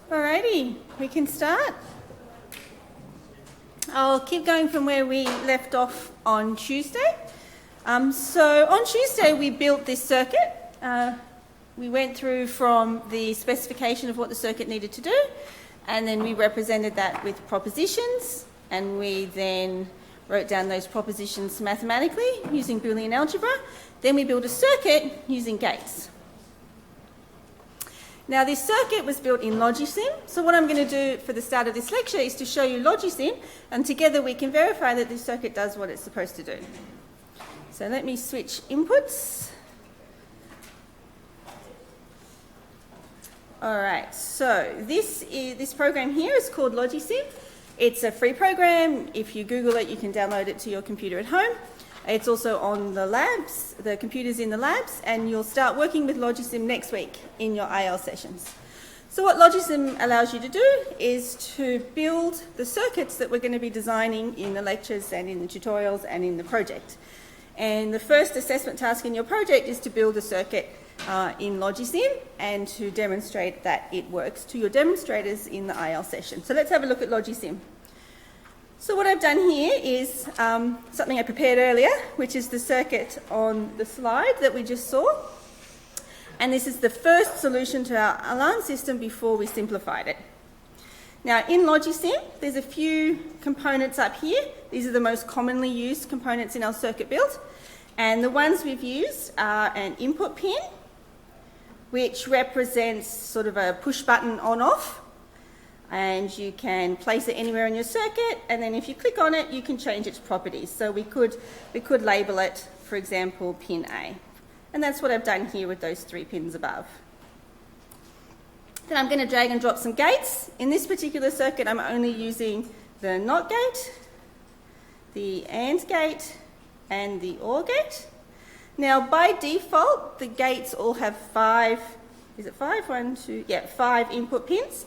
Alrighty, we can start. I'll keep going from where we left off on Tuesday. So on Tuesday we built this circuit. We went through from the specification of what the circuit needed to do, and then we represented that with propositions, and we then wrote down those propositions mathematically using Boolean algebra. Then we built a circuit using gates. Now this circuit was built in Logisim, so what I'm going to do for the start of this lecture is to show you Logisim, and together we can verify that this circuit does what it's supposed to do. So let me switch inputs. Alright, so this program here is called Logisim. It's a free program. If you Google it, you can download it to your computer at home. It's also on the labs, the computers in the labs, and you'll start working with Logisim next week in your IL sessions. So what Logisim allows you to do is to build the circuits that we're going to be designing in the lectures and in the tutorials and in the project. And the first assessment task in your project is to build a circuit in Logisim and to demonstrate that it works to your demonstrators in the IL session. So let's have a look at Logisim. So what I've done here is something I prepared earlier, which is the circuit on the slide that we just saw. And this is the first solution to our alarm system before we simplified it. Now in Logisim, there's a few components up here. These are the most commonly used components in our circuit build. And the ones we've used are an input pin, which represents sort of a push button on-off. And you can place it anywhere in your circuit, and then if you click on it, you can change its properties. So we could label it, for example, pin A. And that's what I've done here with those 3 pins above. Then I'm going to drag and drop some gates. In this particular circuit, I'm only using the NOT gate, the AND gate, and the OR gate. Now, by default, the gates all have 5, is it 5? 1, 2, yeah, 5 input pins.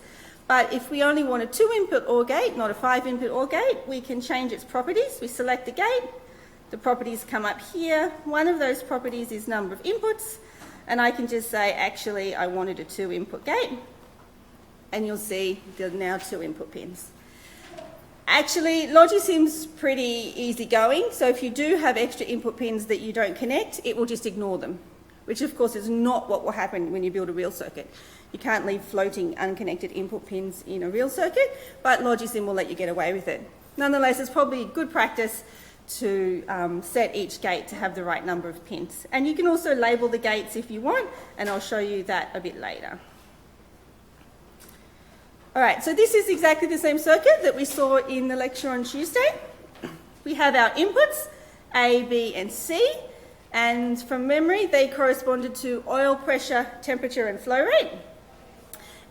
But if we only want a 2-input OR gate, not a 5-input OR gate, we can change its properties. We select the gate, the properties come up here. One of those properties is number of inputs, and I can just say, actually, I wanted a 2-input gate, and you'll see there are now 2 input pins. Actually, Logisim's pretty easy going, so if you do have extra input pins that you don't connect, it will just ignore them, which of course is not what will happen when you build a real circuit. You can't leave floating unconnected input pins in a real circuit, but Logisim will let you get away with it. Nonetheless, it's probably good practice to set each gate to have the right number of pins. And you can also label the gates if you want, and I'll show you that a bit later. Alright, so this is exactly the same circuit that we saw in the lecture on Tuesday. We have our inputs, A, B, and C, and from memory they corresponded to oil pressure, temperature, and flow rate.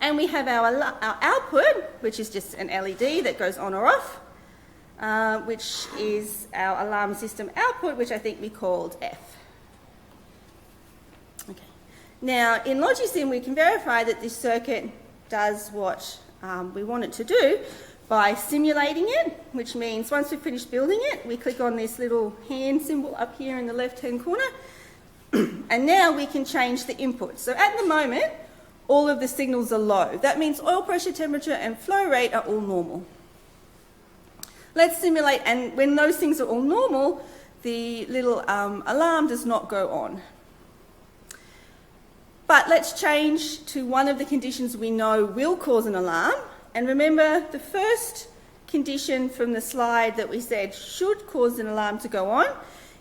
And we have our output, which is just an LED that goes on or off, which is our alarm system output, which I think we called F. Okay. Now, in Logisim, we can verify that this circuit does what we want it to do by simulating it, which means once we've finished building it, we click on this little hand symbol up here in the left-hand corner, and now we can change the input. So at the moment, all of the signals are low. That means oil pressure, temperature, and flow rate are all normal. Let's simulate, and when those things are all normal, the little alarm does not go on. But let's change to one of the conditions we know will cause an alarm. And remember, the first condition from the slide that we said should cause an alarm to go on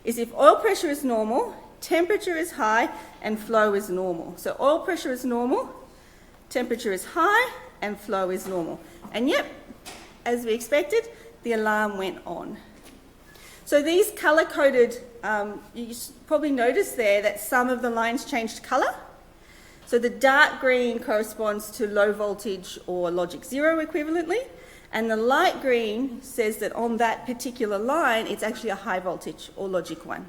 is if oil pressure is normal, temperature is high, and flow is normal. So oil pressure is normal, temperature is high, and flow is normal. And yep, as we expected, the alarm went on. So these colour-coded, you probably noticed there that some of the lines changed colour. So the dark green corresponds to low voltage or logic 0 equivalently, and the light green says that on that particular line it's actually a high voltage or logic 1.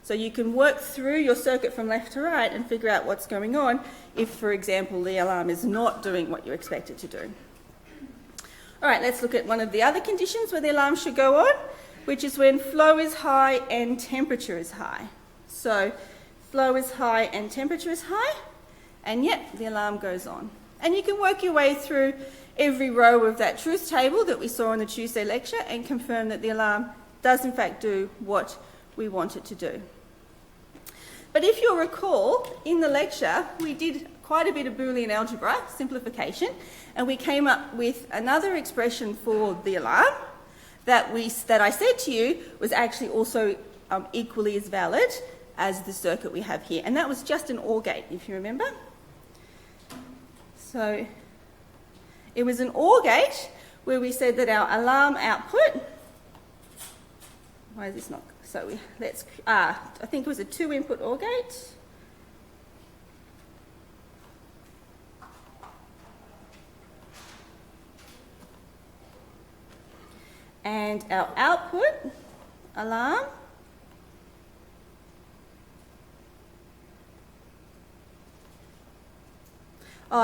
So you can work through your circuit from left to right and figure out what's going on if, for example, the alarm is not doing what you expect it to do. All right, let's look at one of the other conditions where the alarm should go on, which is when flow is high and temperature is high. So flow is high and temperature is high, and yet the alarm goes on. And you can work your way through every row of that truth table that we saw on the Tuesday lecture and confirm that the alarm does in fact do what we want it to do. But if you'll recall, in the lecture we did quite a bit of Boolean algebra simplification, and we came up with another expression for the alarm that I said to you was actually also equally as valid as the circuit we have here, and that was just an OR gate, if you remember. So it was an OR gate where we said that our alarm output, why is this not, so I think it was a 2-input OR gate. And our output alarm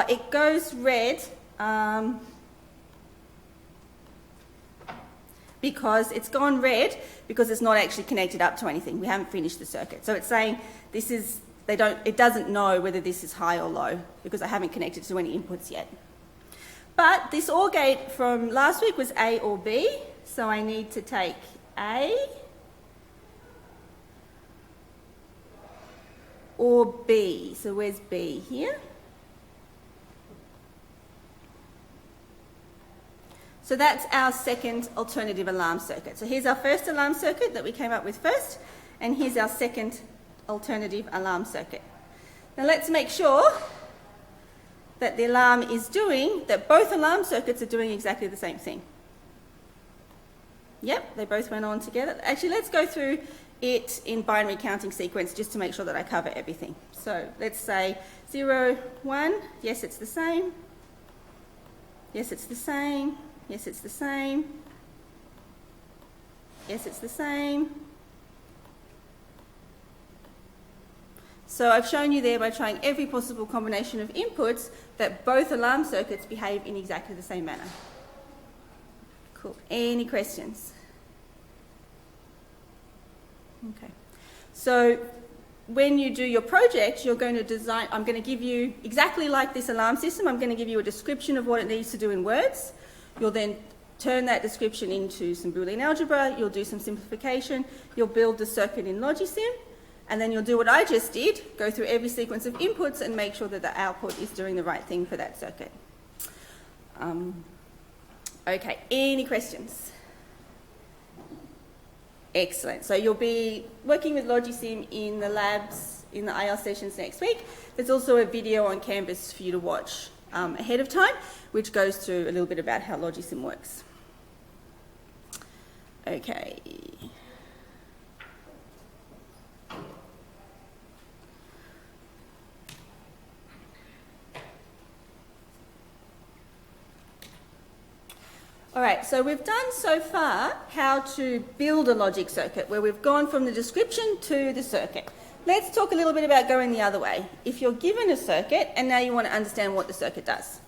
it goes red because it's gone red because it's not actually connected up to anything. We haven't finished the circuit. So it's saying it doesn't know whether this is high or low because I haven't connected to any inputs yet. But this OR gate from last week was A or B, so I need to take A or B. So where's B here? So that's our second alternative alarm circuit. So here's our first alarm circuit that we came up with first, and here's our second alternative alarm circuit. Now let's make sure that the alarm is doing, that both alarm circuits are doing exactly the same thing. Yep, they both went on together. Actually, let's go through it in binary counting sequence just to make sure that I cover everything. So let's say 0, 1, yes, it's the same. Yes, it's the same. Yes, it's the same. Yes, it's the same. So I've shown you there by trying every possible combination of inputs that both alarm circuits behave in exactly the same manner. Cool. Any questions? Okay. So when you do your project, you're going to design, I'm going to give you, exactly like this alarm system, I'm going to give you a description of what it needs to do in words. You'll then turn that description into some Boolean algebra, you'll do some simplification, you'll build the circuit in Logisim, and then you'll do what I just did, go through every sequence of inputs and make sure that the output is doing the right thing for that circuit. Okay, any questions? Excellent. So you'll be working with Logisim in the labs, in the IL sessions next week. There's also a video on Canvas for you to watch ahead of time, which goes through a little bit about how Logisim works. Okay. All right, so we've done so far how to build a logic circuit, where we've gone from the description to the circuit. Let's talk a little bit about going the other way. If you're given a circuit and now you want to understand what the circuit does.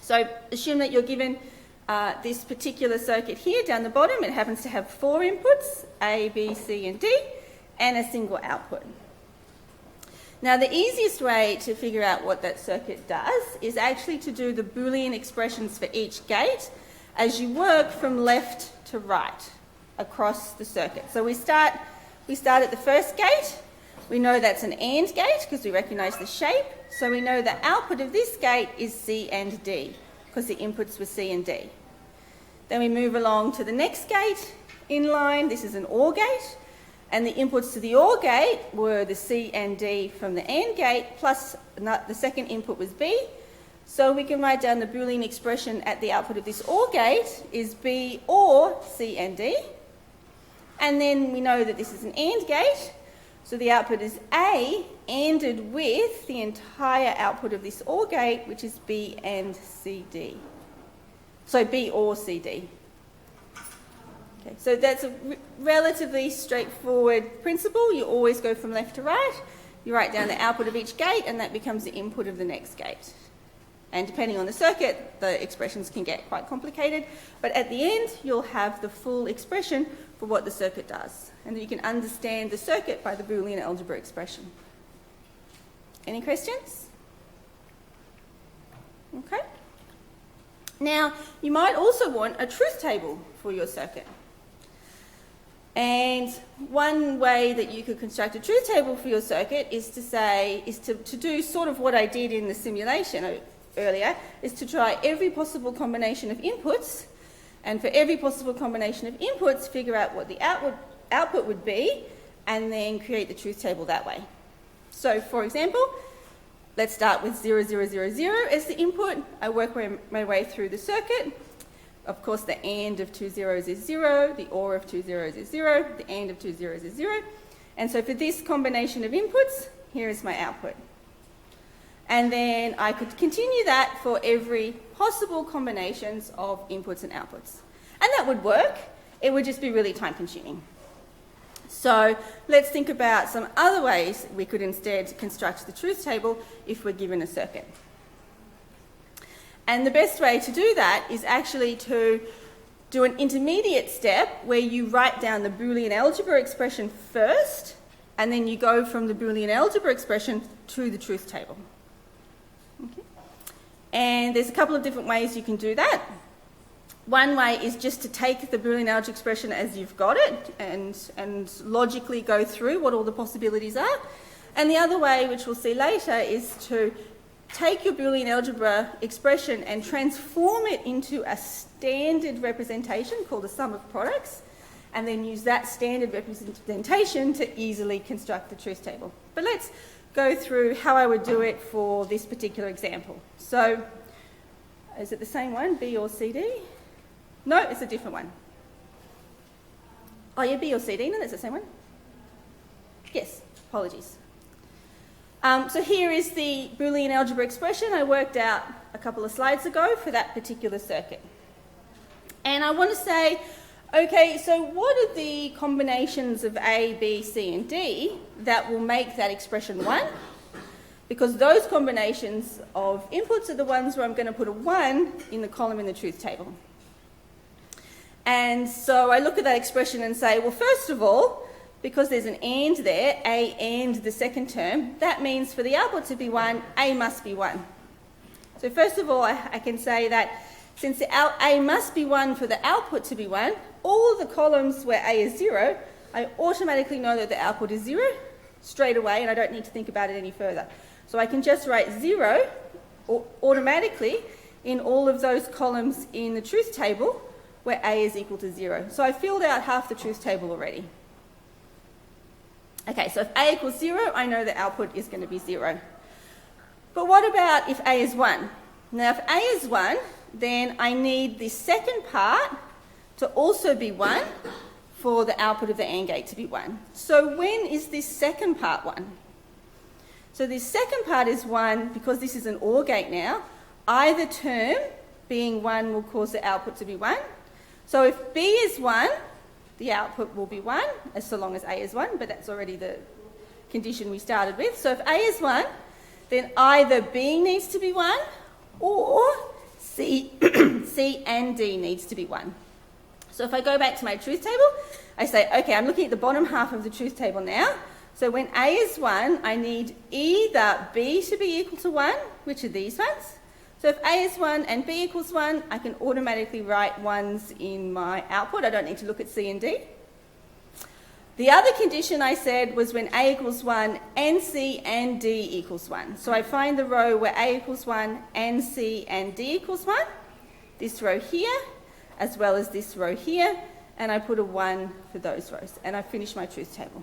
So assume that you're given this particular circuit here down the bottom. It happens to have 4 inputs, A, B, C, and D, and a single output. Now the easiest way to figure out what that circuit does is actually to do the Boolean expressions for each gate as you work from left to right across the circuit. So we start at the first gate. We know that's an AND gate because we recognise the shape. So we know the output of this gate is C and D because the inputs were C and D. Then we move along to the next gate in line. This is an OR gate. And the inputs to the OR gate were the C and D from the AND gate, plus the second input was B. So we can write down the Boolean expression at the output of this OR gate is B or C and D. And then we know that this is an AND gate, so the output is A ANDed with the entire output of this OR gate, which is B and CD. So B or CD. Okay, so that's a relatively straightforward principle. You always go from left to right. You write down the output of each gate, and that becomes the input of the next gate. And depending on the circuit, the expressions can get quite complicated. But at the end, you'll have the full expression for what the circuit does. And you can understand the circuit by the Boolean algebra expression. Any questions? Okay? Now, you might also want a truth table for your circuit. And one way that you could construct a truth table for your circuit is to do sort of what I did in the simulation earlier, is to try every possible combination of inputs, and for every possible combination of inputs, figure out what the output would be, and then create the truth table that way. So, for example, let's start with 0, 0, 0, 0 as the input. I work my way through the circuit. Of course, the AND of two zeros is 0, the OR of two zeros is 0, the AND of two zeros is 0. And so for this combination of inputs, here is my output. And then I could continue that for every possible combinations of inputs and outputs. And that would work. It would just be really time consuming. So let's think about some other ways we could instead construct the truth table if we're given a circuit. And the best way to do that is actually to do an intermediate step where you write down the Boolean algebra expression first, and then you go from the Boolean algebra expression to the truth table. Okay. And there's a couple of different ways you can do that. One way is just to take the Boolean algebra expression as you've got it and logically go through what all the possibilities are. And the other way, which we'll see later, is to take your Boolean algebra expression and transform it into a standard representation called the sum of products, and then use that standard representation to easily construct the truth table. But let's go through how I would do it for this particular example. So, is it the same one, B or CD? No, it's a different one. Oh yeah, B or CD, no, that's the same one. Yes, apologies. So here is the Boolean algebra expression I worked out a couple of slides ago for that particular circuit. And I want to say, okay, so what are the combinations of A, B, C and D that will make that expression 1? Because those combinations of inputs are the ones where I'm going to put a 1 in the column in the truth table. And so I look at that expression and say, well, first of all, because there's an AND there, A and the second term, that means for the output to be 1, A must be 1. So first of all, I can say that since the A must be 1 for the output to be 1, all the columns where A is 0, I automatically know that the output is 0 straight away, and I don't need to think about it any further. So I can just write 0 automatically in all of those columns in the truth table where A is equal to 0. So I filled out half the truth table already. Okay, so if A equals 0, I know the output is going to be 0. But what about if A is 1? Now, if A is 1, then I need the second part to also be 1 for the output of the AND gate to be 1. So when is this second part 1? So this second part is 1 because this is an OR gate now. Either term being 1 will cause the output to be 1. So if B is 1, the output will be 1, as so long as A is 1, but that's already the condition we started with. So if A is 1, then either B needs to be 1 or C and D needs to be 1. So if I go back to my truth table, I say, okay, I'm looking at the bottom half of the truth table now. So when A is 1, I need either B to be equal to 1, which are these ones. So if A is 1 and B equals 1, I can automatically write 1s in my output. I don't need to look at C and D. The other condition I said was when A equals 1 and C and D equals 1. So I find the row where A equals 1 and C and D equals 1, this row here, as well as this row here, and I put a 1 for those rows, and I finish my truth table.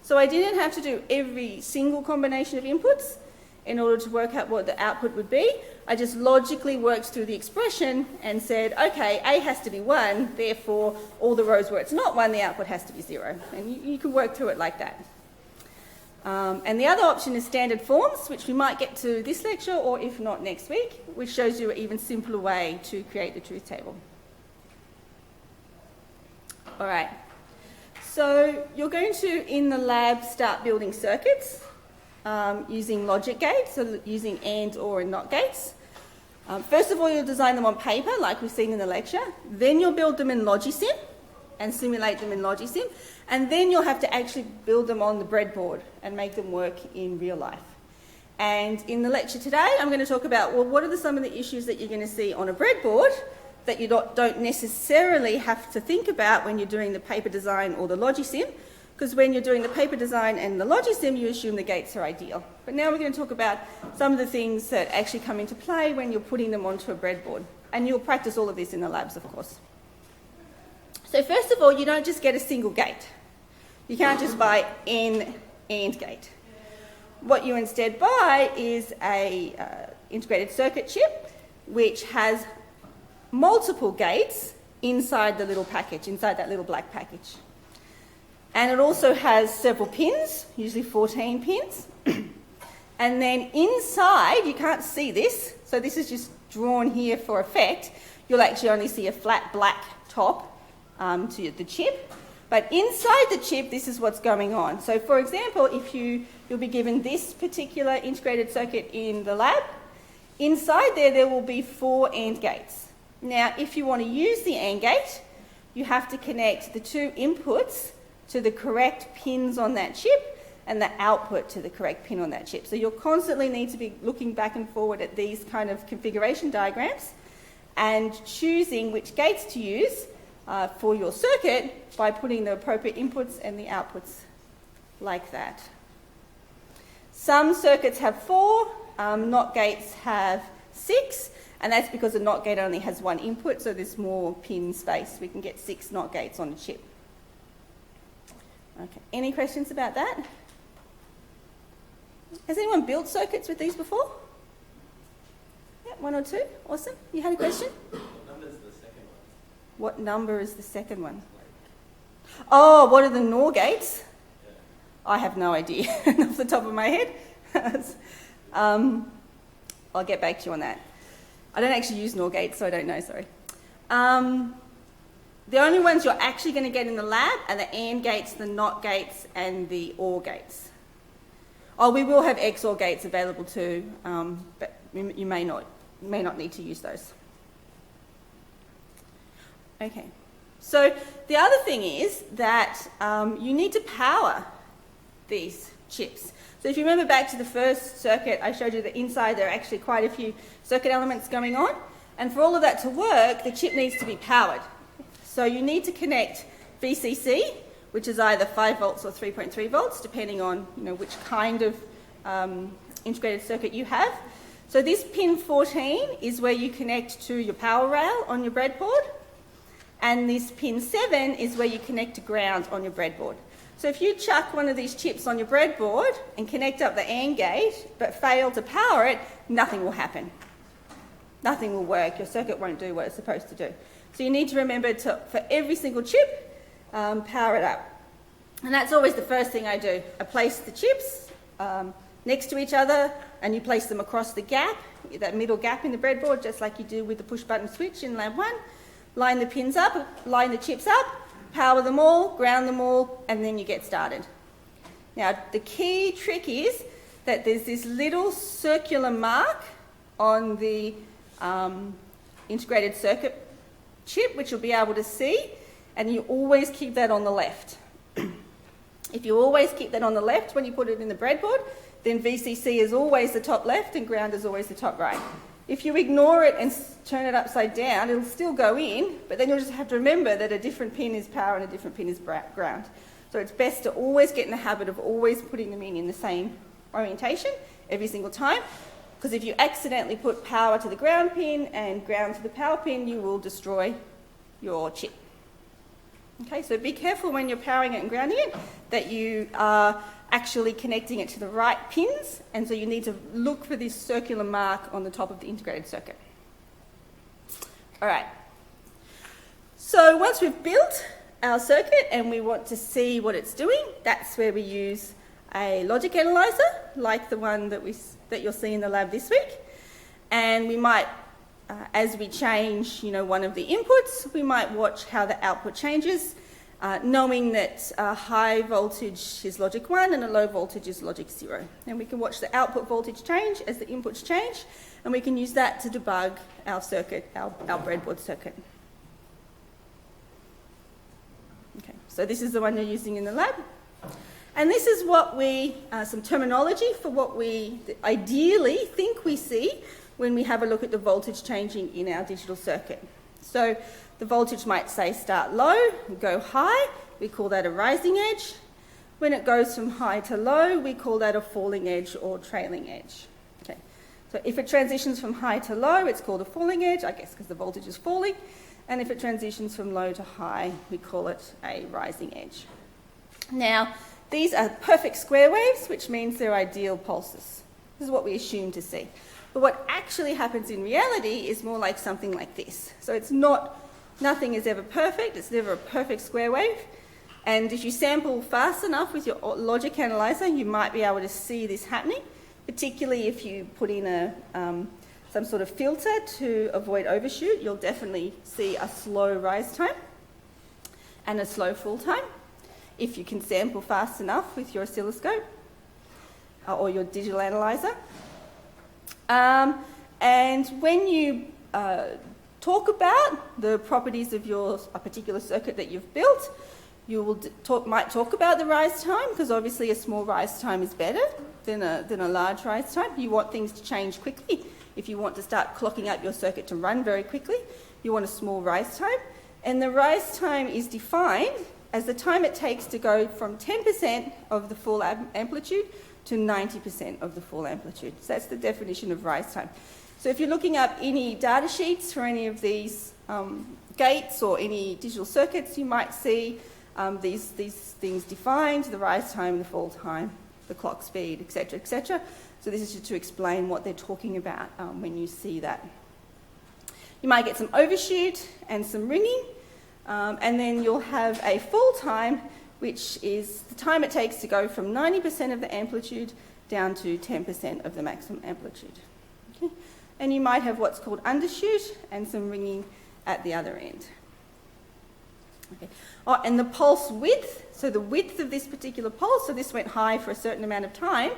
So I didn't have to do every single combination of inputs in order to work out what the output would be. I just logically worked through the expression and said, okay, A has to be 1, therefore all the rows where it's not 1, the output has to be 0. And you can work through it like that. And the other option is standard forms, which we might get to this lecture, or if not next week, which shows you an even simpler way to create the truth table. All right. So you're going to, in the lab, start building circuits using logic gates, so using AND, OR and NOT gates. First of all, you'll design them on paper, like we've seen in the lecture. Then you'll build them in Logisim and simulate them in Logisim. And then you'll have to actually build them on the breadboard and make them work in real life. And in the lecture today, I'm going to talk about, well, what are some of the issues that you're going to see on a breadboard that you don't necessarily have to think about when you're doing the paper design or the Logisim, because when you're doing the paper design and the Logisim, you assume the gates are ideal. But now we're going to talk about some of the things that actually come into play when you're putting them onto a breadboard. And you'll practice all of this in the labs, of course. So first of all, you don't just get a single gate. You can't just buy an AND gate. What you instead buy is a integrated circuit chip, which has multiple gates inside the little package, inside that little black package. And it also has several pins, usually 14 pins. And then inside, you can't see this, so this is just drawn here for effect. You'll actually only see a flat black top to the chip. But inside the chip, this is what's going on. So for example, if you'll be given this particular integrated circuit in the lab, inside there will be 4 AND gates. Now, if you want to use the AND gate, you have to connect the 2 inputs to the correct pins on that chip and the output to the correct pin on that chip. So you'll constantly need to be looking back and forward at these kind of configuration diagrams and choosing which gates to use for your circuit by putting the appropriate inputs and the outputs like that. Some circuits have 4, NOT gates have 6, and that's because a NOT gate only has 1 input, so there's more pin space. We can get 6 NOT gates on a chip. Okay, any questions about that? Has anyone built circuits with these before? Yeah, 1 or 2? Awesome. You had a question? What number is the second one? Oh, what are the NOR gates? Yeah. I have no idea off the top of my head. I'll get back to you on that. I don't actually use NOR gates, so I don't know, sorry. The only ones you're actually going to get in the lab are the AND gates, the NOT gates, and the OR gates. Oh, we will have XOR gates available too, but you may not need to use those. Okay, so the other thing is that you need to power these chips. So if you remember back to the first circuit, I showed you that inside there are actually quite a few circuit elements going on, and for all of that to work, the chip needs to be powered. So you need to connect VCC, which is either 5 volts or 3.3 volts, depending on which kind of integrated circuit you have. So this pin 14 is where you connect to your power rail on your breadboard. And this pin 7 is where you connect to ground on your breadboard. So if you chuck one of these chips on your breadboard and connect up the AND gate, but fail to power it, nothing will happen. Nothing will work. Your circuit won't do what it's supposed to do. So you need to remember for every single chip, power it up. And that's always the first thing I do. I place the chips next to each other, and you place them across the gap, that middle gap in the breadboard, just like you do with the push-button switch in Lab 1. Line the pins up, line the chips up, power them all, ground them all, and then you get started. Now, the key trick is that there's this little circular mark on the integrated circuit chip, which you'll be able to see, and you always keep that on the left. If you always keep that on the left when you put it in the breadboard, then VCC is always the top left and ground is always the top right. If you ignore it and turn it upside down, it'll still go in, but then you'll just have to remember that a different pin is power and a different pin is ground. So it's best to always get in the habit of always putting them in the same orientation every single time, because if you accidentally put power to the ground pin and ground to the power pin, you will destroy your chip. Okay, so be careful when you're powering it and grounding it that you are actually connecting it to the right pins, and so you need to look for this circular mark on the top of the integrated circuit. All right, so once we've built our circuit and we want to see what it's doing, that's where we use a logic analyzer like the one that you'll see in the lab this week, and we might as we change one of the inputs, we might watch how the output changes, knowing that high voltage is logic 1 and a low voltage is logic 0. And we can watch the output voltage change as the inputs change, and we can use that to debug our circuit, our breadboard circuit. Okay, so this is the one you're using in the lab. And this is what we, some terminology for what we ideally think we see when we have a look at the voltage changing in our digital circuit. So the voltage might say start low, go high, we call that a rising edge. When it goes from high to low, we call that a falling edge or trailing edge. Okay. So if it transitions from high to low, it's called a falling edge, I guess because the voltage is falling. And if it transitions from low to high, we call it a rising edge. Now, these are perfect square waves, which means they're ideal pulses. This is what we assume to see. But what actually happens in reality is more like something like this. So it's not, nothing is ever perfect, it's never a perfect square wave. And if you sample fast enough with your logic analyzer, you might be able to see this happening, particularly if you put in some sort of filter to avoid overshoot. You'll definitely see a slow rise time and a slow fall time if you can sample fast enough with your oscilloscope or your digital analyzer. And when you talk about the properties of a particular circuit that you've built, you will might talk about the rise time, because obviously a small rise time is better than a large rise time. You want things to change quickly. If you want to start clocking up your circuit to run very quickly, you want a small rise time. And the rise time is defined as the time it takes to go from 10% of the full amplitude to 90% of the full amplitude. So that's the definition of rise time. So if you're looking up any data sheets for any of these gates or any digital circuits, you might see these things defined, the rise time, the fall time, the clock speed, etc., etc. So this is just to explain what they're talking about when you see that. You might get some overshoot and some ringing, and then you'll have a fall time, which is the time it takes to go from 90% of the amplitude down to 10% of the maximum amplitude. Okay? And you might have what's called undershoot and some ringing at the other end. Okay. Oh, and the pulse width, so the width of this particular pulse, so this went high for a certain amount of time,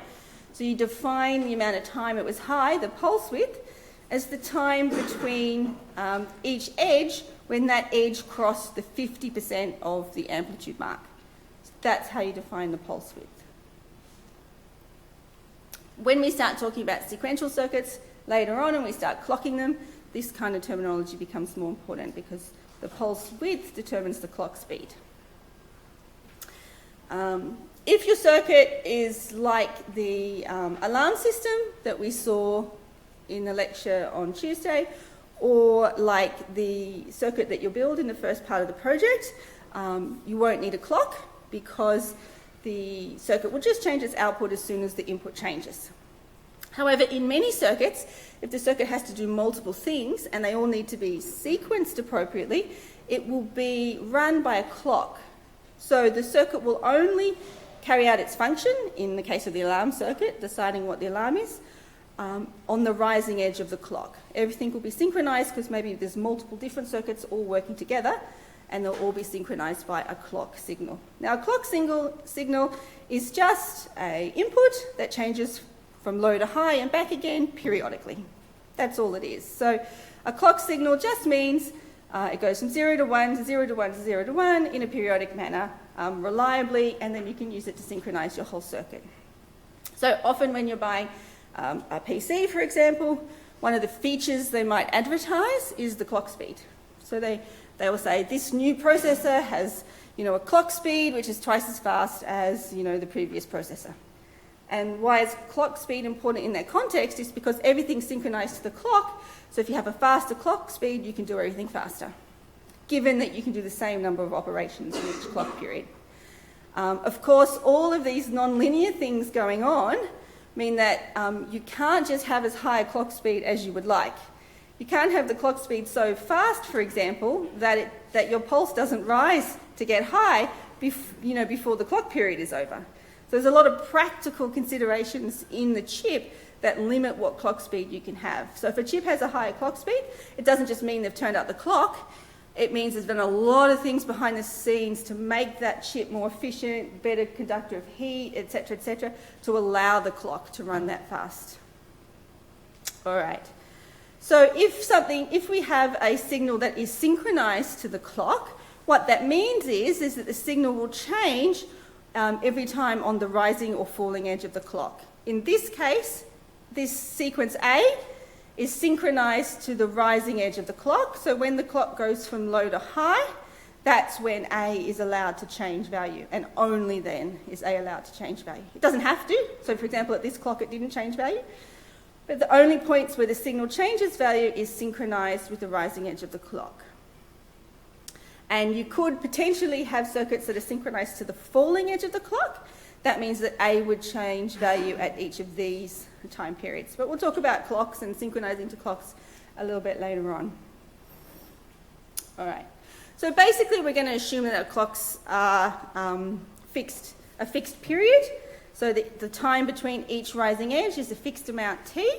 so you define the amount of time it was high, the pulse width, as the time between each edge when that edge crossed the 50% of the amplitude mark. So that's how you define the pulse width. When we start talking about sequential circuits later on and we start clocking them, this kind of terminology becomes more important because the pulse width determines the clock speed. If your circuit is like the alarm system that we saw in the lecture on Tuesday, or like the circuit that you'll build in the first part of the project, you won't need a clock because the circuit will just change its output as soon as the input changes. However, in many circuits, if the circuit has to do multiple things and they all need to be sequenced appropriately, it will be run by a clock. So the circuit will only carry out its function, in the case of the alarm circuit, deciding what the alarm is, on the rising edge of the clock. Everything will be synchronized because maybe there's multiple different circuits all working together, and they'll all be synchronized by a clock signal. Now, a clock signal is just an input that changes from low to high and back again periodically. That's all it is. So a clock signal just means it goes from 0 to 1 to 0 to 1 to 0 to 1 in a periodic manner, reliably, and then you can use it to synchronize your whole circuit. So often when you're buying a PC, for example, one of the features they might advertise is the clock speed. So they will say this new processor has, a clock speed which is twice as fast as, the previous processor. And why is clock speed important in that context is because everything's synchronized to the clock. So if you have a faster clock speed, you can do everything faster, given that you can do the same number of operations in each clock period. Of course, all of these non-linear things going on mean that you can't just have as high a clock speed as you would like. You can't have the clock speed so fast, for example, that your pulse doesn't rise to get high before the clock period is over. So there's a lot of practical considerations in the chip that limit what clock speed you can have. So if a chip has a higher clock speed, it doesn't just mean they've turned up the clock. It means there's been a lot of things behind the scenes to make that chip more efficient, better conductor of heat, etc., to allow the clock to run that fast. All right. So if we have a signal that is synchronized to the clock, what that means is that the signal will change every time on the rising or falling edge of the clock. In this case, this sequence A is synchronized to the rising edge of the clock, so when the clock goes from low to high, that's when A is allowed to change value, and only then is A allowed to change value. It doesn't have to, so for example at this clock it didn't change value, but the only points where the signal changes value is synchronized with the rising edge of the clock. And you could potentially have circuits that are synchronized to the falling edge of the clock. That means that A would change value at each of these time periods. But we'll talk about clocks and synchronizing to clocks a little bit later on. All right. So basically we're going to assume that our clocks are a fixed period. So the time between each rising edge is a fixed amount t.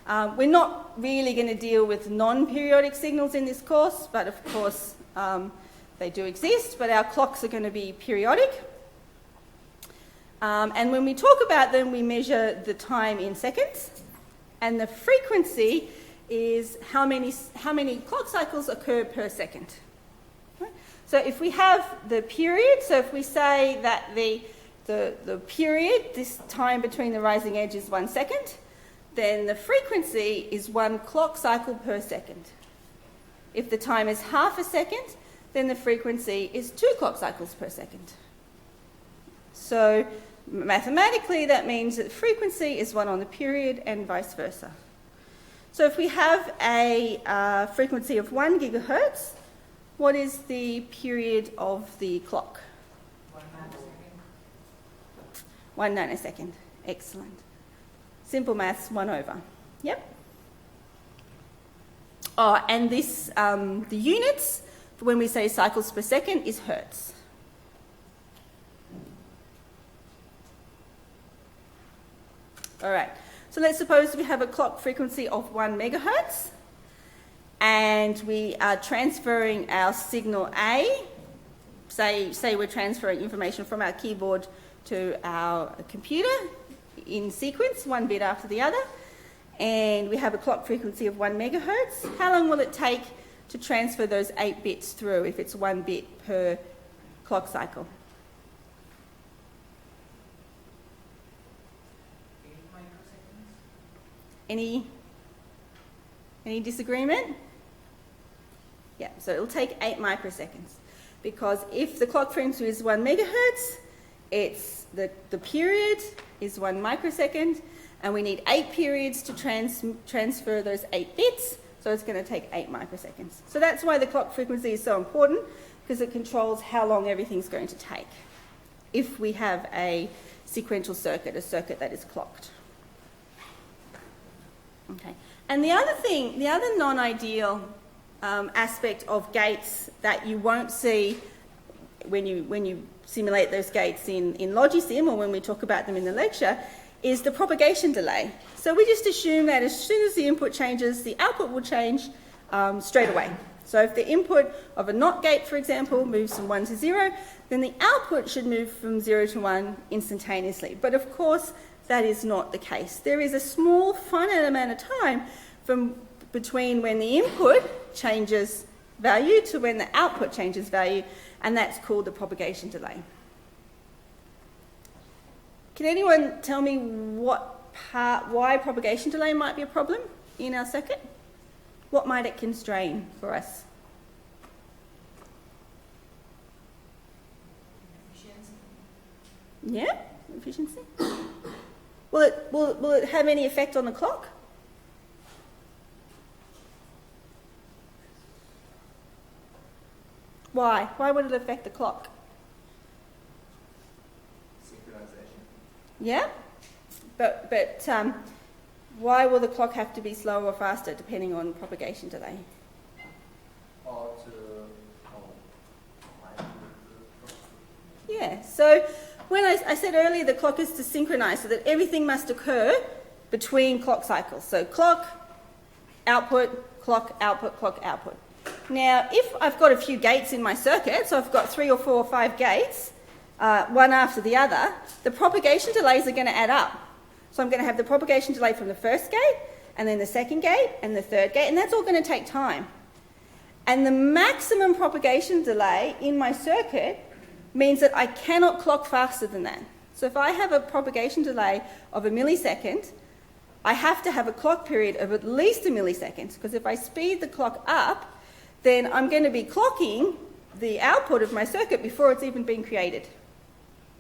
We're not really going to deal with non-periodic signals in this course, but of course they do exist, but our clocks are going to be periodic. And when we talk about them, we measure the time in seconds, and the frequency is how many clock cycles occur per second. So if we have the period, so if we say that the period, this time between the rising edge is 1 second, then the frequency is 1 clock cycle per second. If the time is half a second, then the frequency is 2 clock cycles per second. So mathematically that means that frequency is 1 on the period and vice versa. So if we have a frequency of 1 gigahertz, what is the period of the clock? 1 nanosecond. Excellent. Simple maths, 1 over. Yep. Oh, and this, the units, for when we say cycles per second, is hertz. All right. So let's suppose we have a clock frequency of 1 megahertz. And we are transferring our signal A, say we're transferring information from our keyboard to our computer in sequence, 1 bit after the other, and we have a clock frequency of 1 megahertz. How long will it take to transfer those 8 bits through if it's 1 bit per clock cycle? 8 microseconds. Any disagreement? Yeah, so it'll take 8 microseconds, because if the clock frequency is 1 megahertz, it's the period is 1 microsecond, and we need 8 periods to transfer those 8 bits, so it's going to take 8 microseconds. So that's why the clock frequency is so important, because it controls how long everything's going to take if we have a sequential circuit, a circuit that is clocked. Okay. And the other non-ideal aspect of gates that you won't see when you simulate those gates in Logisim, or when we talk about them in the lecture, is the propagation delay. So we just assume that as soon as the input changes, the output will change straight away. So if the input of a NOT gate, for example, moves from 1 to 0, then the output should move from 0 to 1 instantaneously. But of course, that is not the case. There is a small, finite amount of time between when the input changes value to when the output changes value, and that's called the propagation delay. Can anyone tell me why propagation delay might be a problem in our circuit? What might it constrain for us? Efficiency. Yeah, efficiency. Will it have any effect on the clock? Why? Why would it affect the clock? Synchronization. Yeah, but why will the clock have to be slower or faster depending on propagation delay? Yeah, so when I said earlier the clock is to synchronize, so that everything must occur between clock cycles. So clock, output, clock, output, clock, output. Now, if I've got a few gates in my circuit, so I've got 3 or 4 or 5 gates, one after the other, the propagation delays are going to add up. So I'm going to have the propagation delay from the first gate, and then the second gate, and the third gate, and that's all going to take time. And the maximum propagation delay in my circuit means that I cannot clock faster than that. So if I have a propagation delay of a millisecond, I have to have a clock period of at least a millisecond, because if I speed the clock up, then I'm going to be clocking the output of my circuit before it's even been created.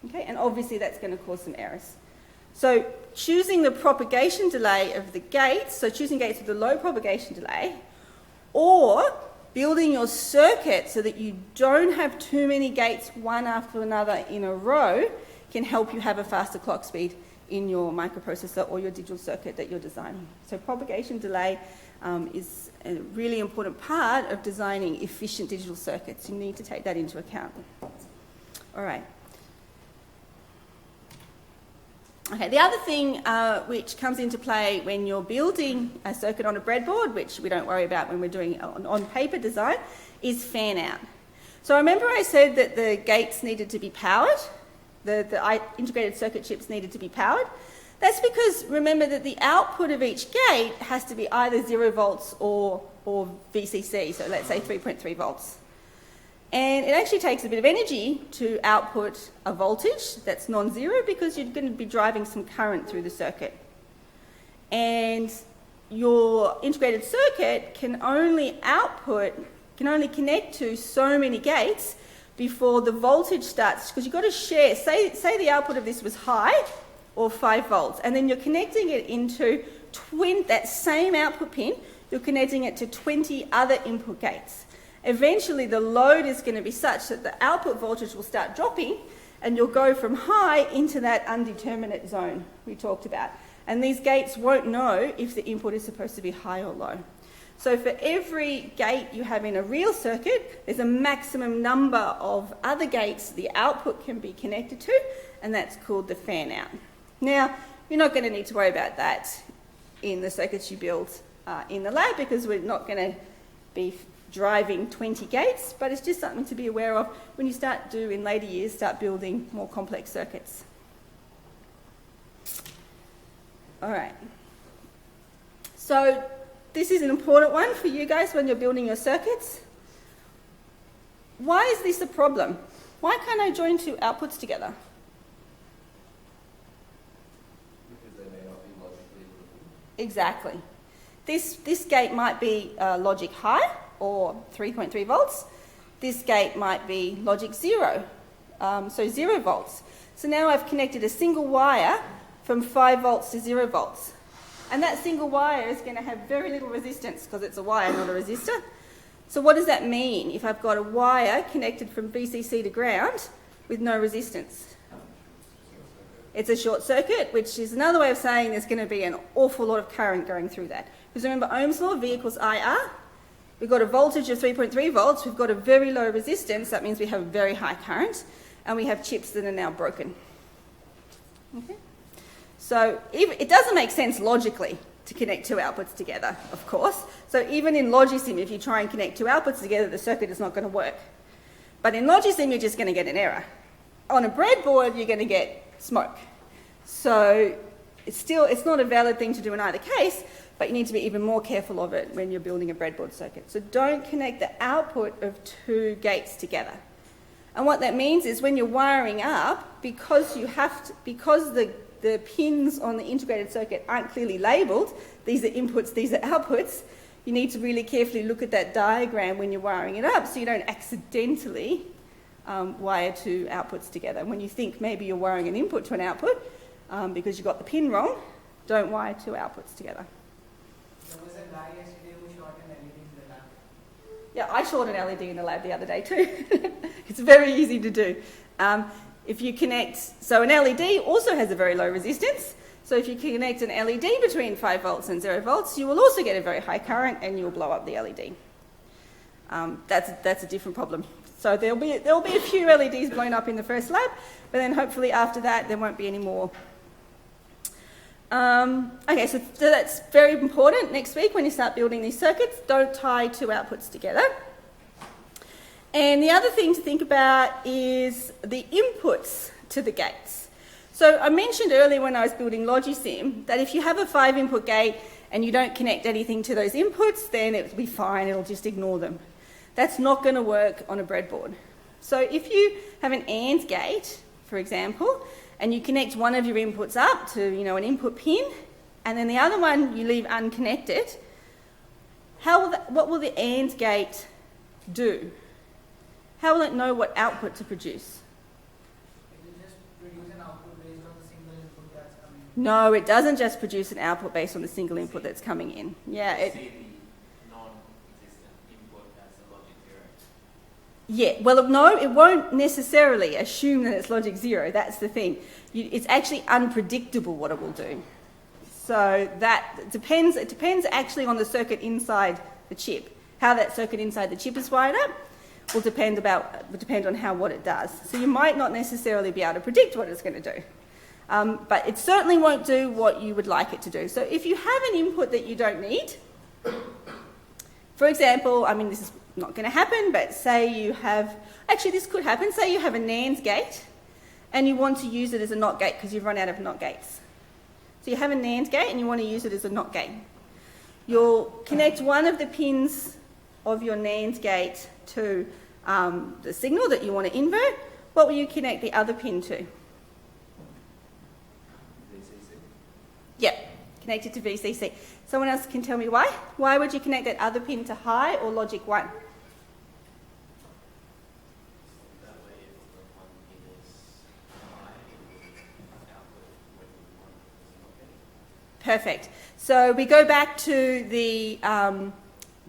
Okay, and obviously that's going to cause some errors. So choosing the propagation delay of the gates, so choosing gates with a low propagation delay, or building your circuit so that you don't have too many gates one after another in a row, can help you have a faster clock speed in your microprocessor or your digital circuit that you're designing. So propagation delay is a really important part of designing efficient digital circuits. You need to take that into account. All right. Okay, the other thing which comes into play when you're building a circuit on a breadboard, which we don't worry about when we're doing on-paper design, is fan out. So remember I said that the gates needed to be powered? The integrated circuit chips needed to be powered? That's because remember that the output of each gate has to be either 0 volts or VCC, so let's say 3.3 volts. And it actually takes a bit of energy to output a voltage that's non-zero because you're going to be driving some current through the circuit. And your integrated circuit can only connect to so many gates before the voltage starts, because you've got to share, say the output of this was high, or 5 volts, and then you're connecting it into that same output pin, you're connecting it to 20 other input gates. Eventually the load is going to be such that the output voltage will start dropping and you'll go from high into that undeterminate zone we talked about. And these gates won't know if the input is supposed to be high or low. So for every gate you have in a real circuit, there's a maximum number of other gates the output can be connected to, and that's called the fan out. Now, you're not going to need to worry about that in the circuits you build in the lab, because we're not going to be driving 20 gates, but it's just something to be aware of when you in later years, start building more complex circuits. All right. So this is an important one for you guys when you're building your circuits. Why is this a problem? Why can't I join two outputs together? Because they may not be logically equivalent. Exactly. This gate might be logic high, or 3.3 volts. This gate might be logic 0, so 0 volts. So now I've connected a single wire from 5 volts to 0 volts. And that single wire is going to have very little resistance because it's a wire, not a resistor. So what does that mean if I've got a wire connected from VCC to ground with no resistance? It's a short circuit, which is another way of saying there's going to be an awful lot of current going through that. Because remember, Ohm's law, V equals IR. We've got a voltage of 3.3 volts, we've got a very low resistance, that means we have a very high current, and we have chips that are now broken. Okay? So it doesn't make sense logically to connect two outputs together, of course. So even in Logisim, if you try and connect two outputs together, the circuit is not going to work. But in Logisim, you're just going to get an error. On a breadboard, you're going to get smoke. So it's not a valid thing to do in either case, but you need to be even more careful of it when you're building a breadboard circuit. So don't connect the output of two gates together. And what that means is when you're wiring up, because the pins on the integrated circuit aren't clearly labelled, these are inputs, these are outputs, you need to really carefully look at that diagram when you're wiring it up so you don't accidentally wire two outputs together. When you think maybe you're wiring an input to an output because you got the pin wrong, don't wire two outputs together. There was a guy yesterday who shot an LED in the lab. Yeah, I shot an LED in the lab the other day too. It's very easy to do. If you connect, so an LED also has a very low resistance. So if you connect an LED between 5 volts and 0 volts, you will also get a very high current and you'll blow up the LED. That's a different problem. So there'll be a few LEDs blown up in the first lab, but then hopefully after that there won't be any more. Okay, so that's very important. Next week when you start building these circuits, don't tie two outputs together. And the other thing to think about is the inputs to the gates. So I mentioned earlier when I was building Logisim that if you have a 5-input gate and you don't connect anything to those inputs, then it'll be fine, it'll just ignore them. That's not going to work on a breadboard. So if you have an AND gate, for example, and you connect one of your inputs up to, an input pin, and then the other one you leave unconnected, what will the AND gate do? How will it know what output to produce? It will just produce an output based on the single input that's coming in. No, it doesn't just produce an output based on the single input that's coming in. Yeah, See the non-existent input as a logic 0. Yeah, well, no, it won't necessarily assume that it's logic 0. That's the thing. It's actually unpredictable what it will do. So that depends. It depends actually on the circuit inside the chip. How that circuit inside the chip is wired up will depend on what it does. So you might not necessarily be able to predict what it's going to do. But it certainly won't do what you would like it to do. So if you have an input that you don't need, for example, this is not going to happen, but say you have, actually this could happen, say you have a NAND gate and you want to use it as a NOT gate because you've run out of NOT gates. So you have a NAND gate and you want to use it as a NOT gate. You'll connect one of the pins of your NAND gate to the signal that you want to invert. What will you connect the other pin to? VCC. Yep, connect it to VCC. Someone else can tell me why? Why would you connect that other pin to high or logic 1? That way, if the one pin is high, it will output what you want. Perfect. So we go back to the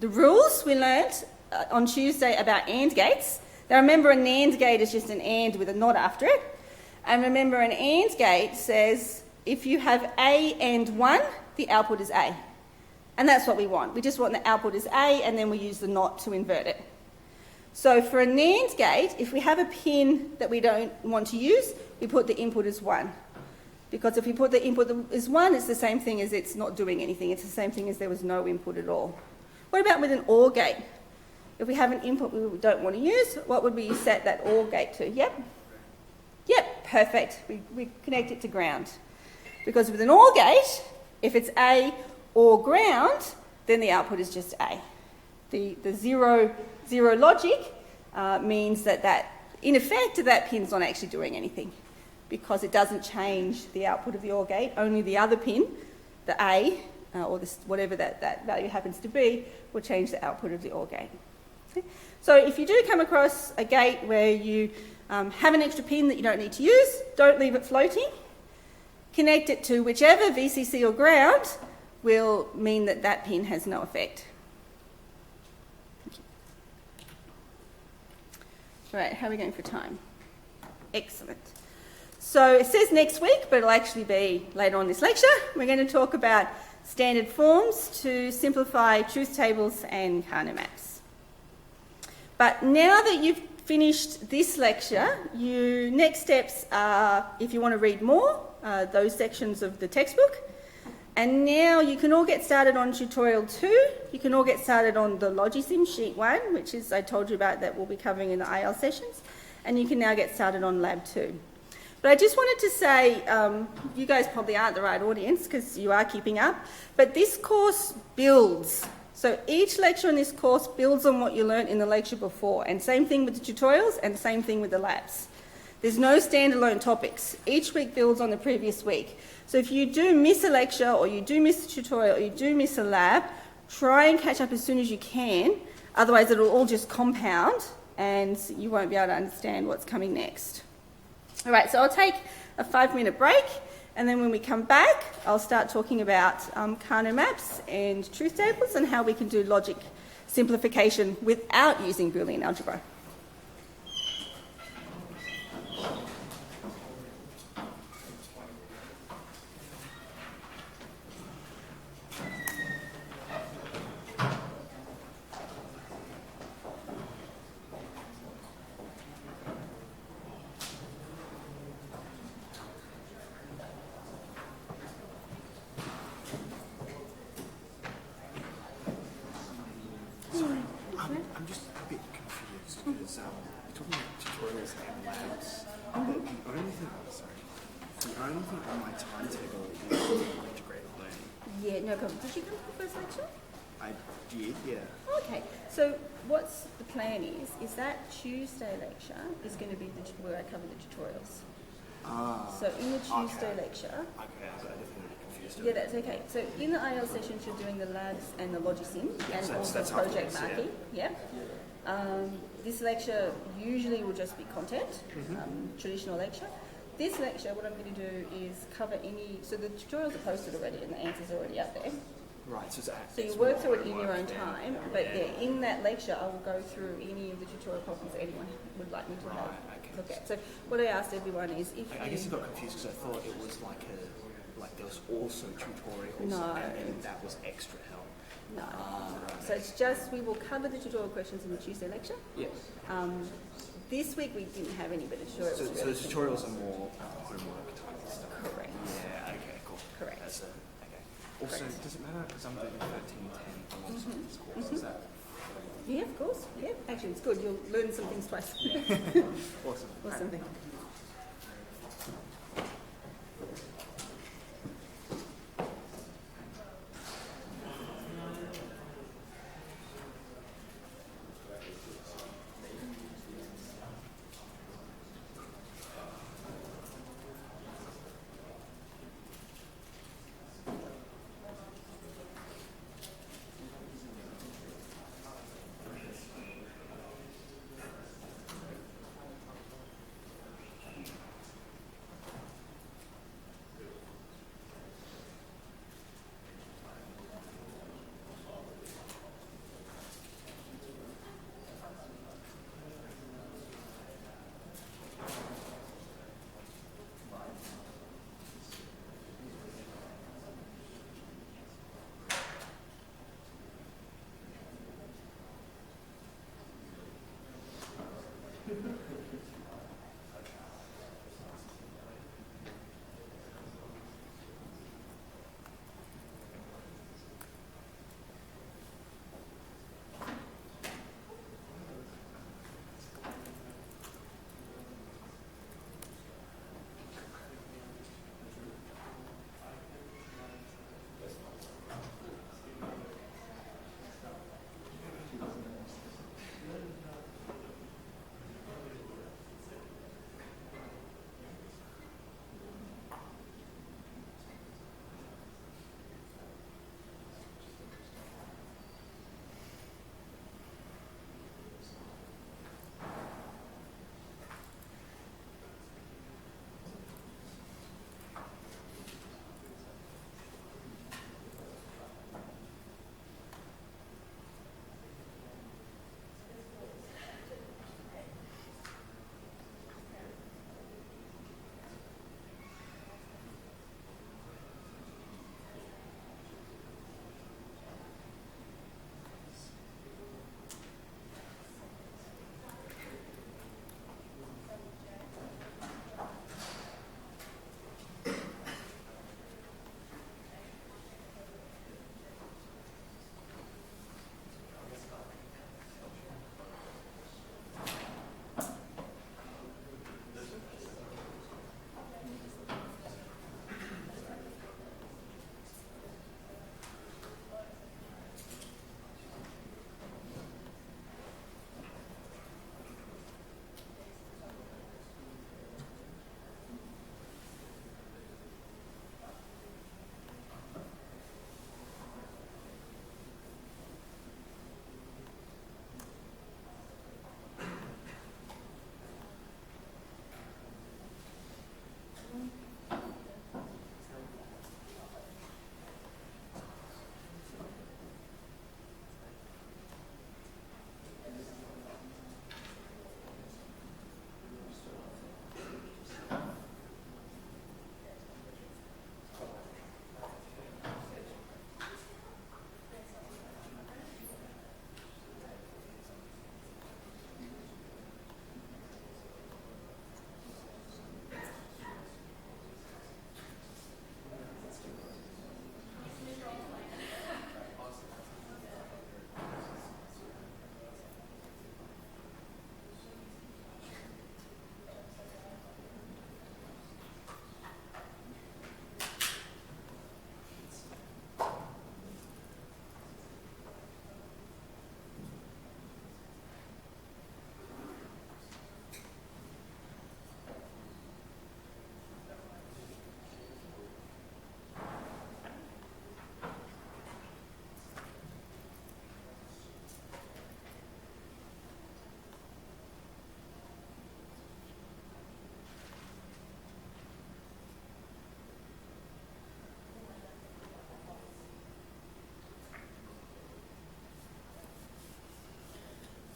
rules we learnt on Tuesday about AND gates. Now remember, a NAND gate is just an AND with a NOT after it. And remember, an AND gate says if you have A and 1, the output is A. And that's what we want. We just want the output is A, and then we use the NOT to invert it. So for a NAND gate, if we have a pin that we don't want to use, we put the input as 1. Because if we put the input as 1, it's the same thing as it's not doing anything. It's the same thing as there was no input at all. What about with an OR gate? If we have an input we don't want to use, what would we set that OR gate to? Yep, perfect. We connect it to ground. Because with an OR gate, if it's A or ground, then the output is just A. The zero logic means that in effect, that pin's not actually doing anything, because it doesn't change the output of the OR gate. Only the other pin, the A, or whatever that value happens to be, will change the output of the OR gate. Okay? So if you do come across a gate where you have an extra pin that you don't need to use, don't leave it floating. Connect it to whichever VCC or ground will mean that pin has no effect. Right, how are we going for time? Excellent. So it says next week, but it'll actually be later on this lecture. We're going to talk about standard forms to simplify truth tables and Karnaugh maps. But now that you've finished this lecture, your next steps are, if you want to read more, those sections of the textbook. And now you can all get started on tutorial 2. You can all get started on the Logisim sheet 1, which is I told you about that we'll be covering in the IL sessions. And you can now get started on lab 2. But I just wanted to say, you guys probably aren't the right audience because you are keeping up, but this course builds. So each lecture in this course builds on what you learnt in the lecture before, and same thing with the tutorials and same thing with the labs. There's no standalone topics. Each week builds on the previous week. So if you do miss a lecture, or you do miss a tutorial, or you do miss a lab, try and catch up as soon as you can, otherwise it'll all just compound and you won't be able to understand what's coming next. All right, so I'll take a 5-minute break, and then when we come back, I'll start talking about Karnaugh maps and truth tables and how we can do logic simplification without using Boolean algebra. I'm just a bit confused because you're talking about tutorials and labs. The only thing on my timetable is integrated learning. Yeah, no problem. Did you come to the first lecture? I did, yeah. Okay, so what's the plan is that Tuesday lecture is going to be where I cover the tutorials. So in the Tuesday lecture, Okay, I definitely confused. yeah, that's okay. So in the IL sessions, you're doing the labs and the Logisim, and also that's project obvious, marking. Yeah. This lecture usually will just be content, traditional lecture. This lecture, what I'm going to do is cover any. So the tutorials are posted already, and the answers are already out there. Right, so it's So you work through it in your own time, but yeah, in that lecture I will go through any of the tutorial problems that anyone would like me to have look at. So what I asked everyone is if I guess I got confused because I thought it was like there was also tutorials No. and then that was extra help. no, so it's just we will cover the tutorial questions in the Tuesday lecture. Yes. This week we didn't have any, but the tutorials. So were the really tutorials are more homework type stuff. correct. Yeah, okay, cool. Correct. That's okay. Also, Correct. does it matter because I'm doing 1310 alongside this course? Is that Yeah, of course. Yeah, actually it's good. You'll learn some things twice. awesome? Awesome thing.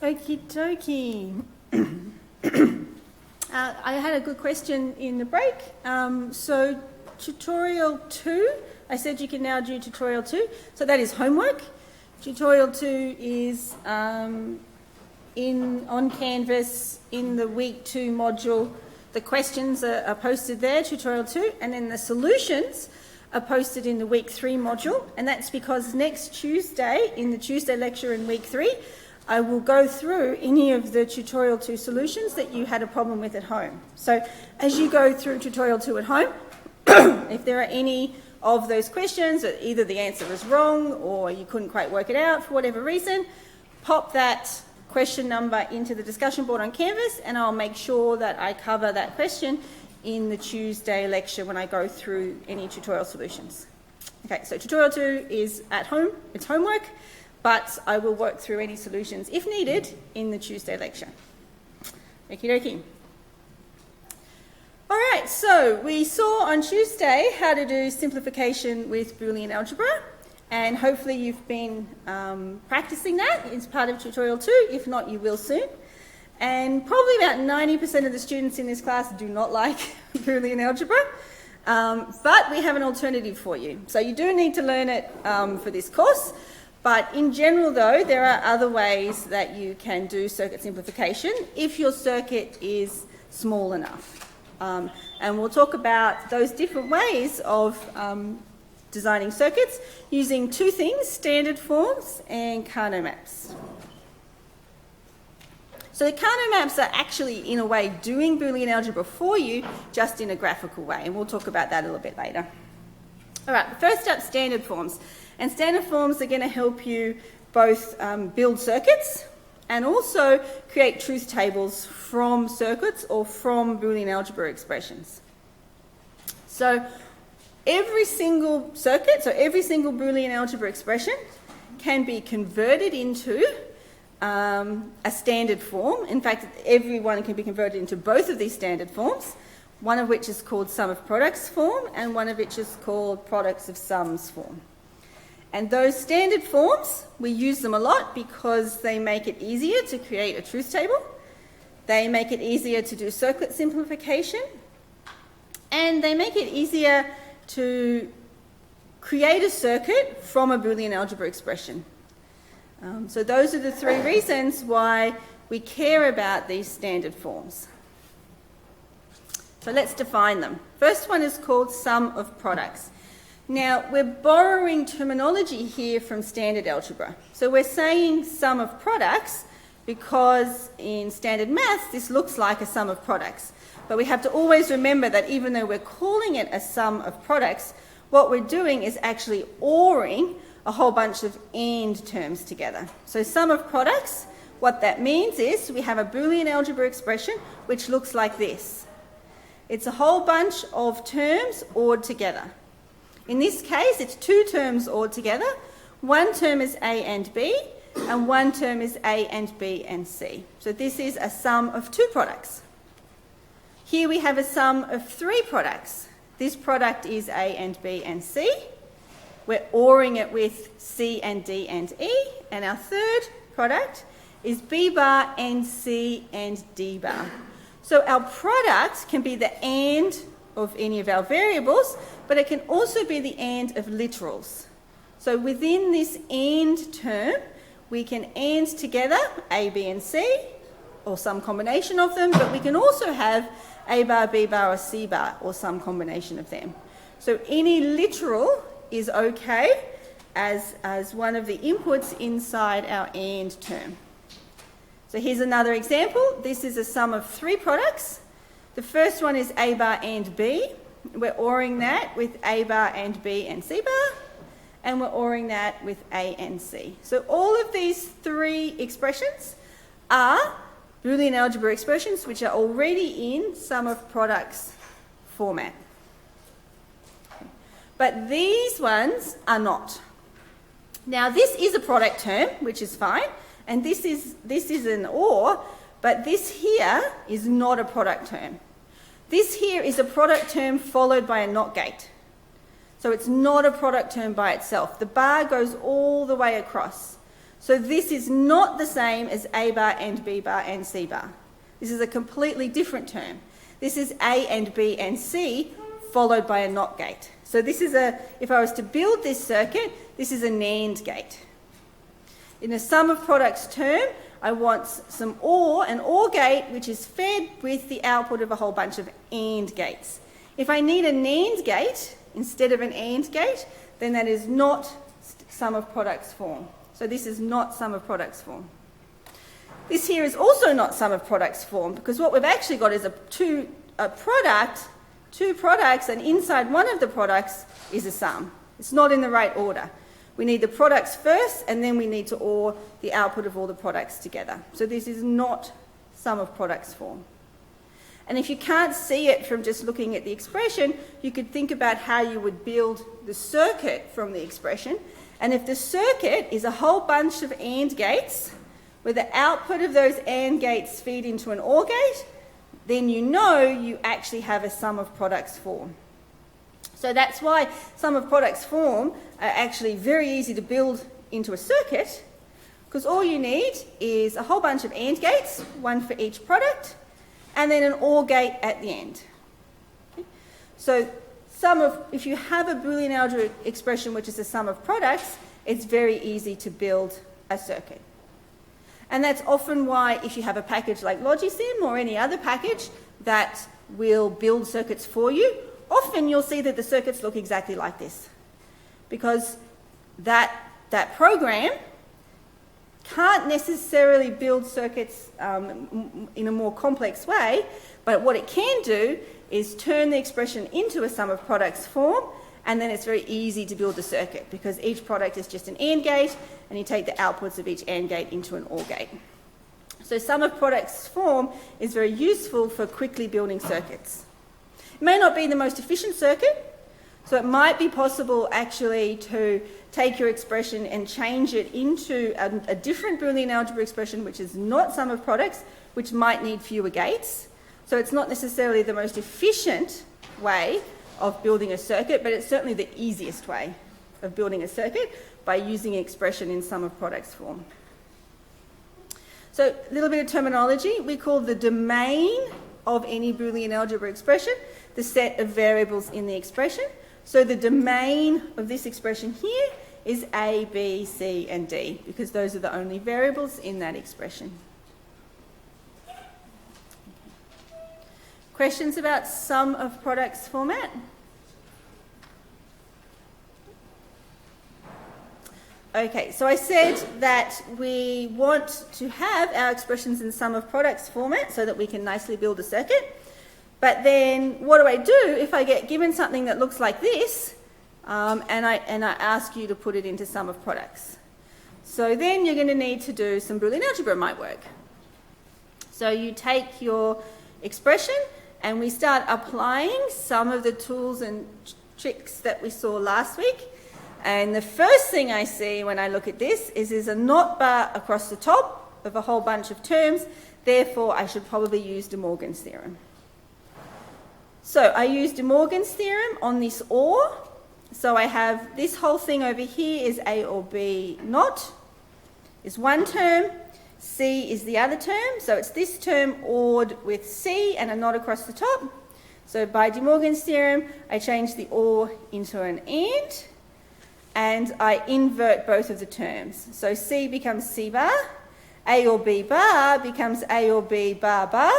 Okie dokie. I had a good question in the break. So tutorial 2, I said you can now do tutorial 2. So that is homework. Tutorial 2 is on Canvas in the week 2 module. The questions are posted there, tutorial 2, and then the solutions are posted in the week 3 module. And that's because next Tuesday, in the Tuesday lecture in week 3, I will go through any of the tutorial 2 solutions that you had a problem with at home. So as you go through tutorial 2 at home, if there are any of those questions that either the answer is wrong or you couldn't quite work it out for whatever reason, pop that question number into the discussion board on Canvas and I'll make sure that I cover that question in the Tuesday lecture when I go through any tutorial solutions. Okay, so tutorial 2 is at home, it's homework, but I will work through any solutions, if needed, in the Tuesday lecture. Okie dokie. All right, so we saw on Tuesday how to do simplification with Boolean algebra, and hopefully you've been practicing that. It's part of tutorial 2. If not, you will soon. And probably about 90% of the students in this class do not like Boolean algebra, but we have an alternative for you. So you do need to learn it for this course. But in general, though, there are other ways that you can do circuit simplification if your circuit is small enough. And we'll talk about those different ways of designing circuits using 2 things, standard forms and Carnot maps. So the Carnot maps are actually, in a way, doing Boolean algebra for you, just in a graphical way, and we'll talk about that a little bit later. All right, first up, standard forms. And standard forms are going to help you both build circuits and also create truth tables from circuits or from Boolean algebra expressions. So every single circuit, so every single Boolean algebra expression can be converted into a standard form. In fact, every one can be converted into both of these standard forms, one of which is called sum of products form and one of which is called products of sums form. And those standard forms, we use them a lot because they make it easier to create a truth table, they make it easier to do circuit simplification, and they make it easier to create a circuit from a Boolean algebra expression. So those are the 3 reasons why we care about these standard forms. So let's define them. First one is called sum of products. Now, we're borrowing terminology here from standard algebra. So we're saying sum of products because in standard maths this looks like a sum of products. But we have to always remember that even though we're calling it a sum of products, what we're doing is actually ORing a whole bunch of AND terms together. So sum of products, what that means is we have a Boolean algebra expression which looks like this. It's a whole bunch of terms ORed together. In this case, it's 2 terms ORed together. One term is A and B, and one term is A and B and C. So this is a sum of 2 products. Here we have a sum of 3 products. This product is A and B and C. We're ORing it with C and D and E. And our third product is B bar and C and D bar. So our product can be the AND of any of our variables, but it can also be the AND of literals. So within this AND term, we can AND together A, B and C, or some combination of them, but we can also have A bar, B bar or C bar, or some combination of them. So any literal is okay as one of the inputs inside our AND term. So here's another example. This is a sum of 3 products. The first one is A bar and B. We're ORing that with A bar and B and C bar, and we're ORing that with A and C. So all of these 3 expressions are Boolean algebra expressions which are already in sum of products format. But these ones are not. Now this is a product term, which is fine, and this is an OR, but this here is not a product term. This here is a product term followed by a NOT gate. So it's not a product term by itself. The bar goes all the way across. So this is not the same as A bar and B bar and C bar. This is a completely different term. This is A and B and C followed by a NOT gate. So this is if I was to build this circuit, this is a NAND gate. In a sum of products term, I want some OR, an OR gate, which is fed with the output of a whole bunch of AND gates. If I need a NAND gate instead of an AND gate, then that is not sum of products form. So this is not sum of products form. This here is also not sum of products form, because what we've actually got is two products, and inside one of the products is a sum. It's not in the right order. We need the products first, and then we need to OR the output of all the products together. So this is not sum of products form. And if you can't see it from just looking at the expression, you could think about how you would build the circuit from the expression. And if the circuit is a whole bunch of AND gates, where the output of those AND gates feed into an OR gate, then you know you actually have a sum of products form. So that's why sum of products form are actually very easy to build into a circuit, because all you need is a whole bunch of AND gates, one for each product, and then an OR gate at the end. Okay? So if you have a Boolean algebra expression which is a sum of products, it's very easy to build a circuit. And that's often why if you have a package like Logisim or any other package that will build circuits for you, often you'll see that the circuits look exactly like this. Because that program can't necessarily build circuits in a more complex way, but what it can do is turn the expression into a sum of products form, and then it's very easy to build a circuit because each product is just an AND gate, and you take the outputs of each AND gate into an OR gate. So sum of products form is very useful for quickly building circuits. It may not be the most efficient circuit, so it might be possible actually to take your expression and change it into a different Boolean algebra expression which is not sum of products, which might need fewer gates. So it's not necessarily the most efficient way of building a circuit, but it's certainly the easiest way of building a circuit by using an expression in sum of products form. So a little bit of terminology. We call the domain of any Boolean algebra expression the set of variables in the expression. So the domain of this expression here is A, B, C, and D, because those are the only variables in that expression. Questions about sum of products format? Okay, so I said that we want to have our expressions in sum of products format so that we can nicely build a circuit. But then what do I do if I get given something that looks like this and I ask you to put it into sum of products? So then you're going to need to do some Boolean algebra might work. So you take your expression and we start applying some of the tools and tricks that we saw last week. And the first thing I see when I look at this is there's a NOT bar across the top of a whole bunch of terms. Therefore, I should probably use De Morgan's theorem. So I use De Morgan's theorem on this OR. So I have this whole thing over here is A or B NOT is one term. C is the other term. So it's this term ORed with C and a NOT across the top. So by De Morgan's theorem, I change the OR into an and I invert both of the terms. So C becomes C bar, A or B bar becomes A or B bar bar.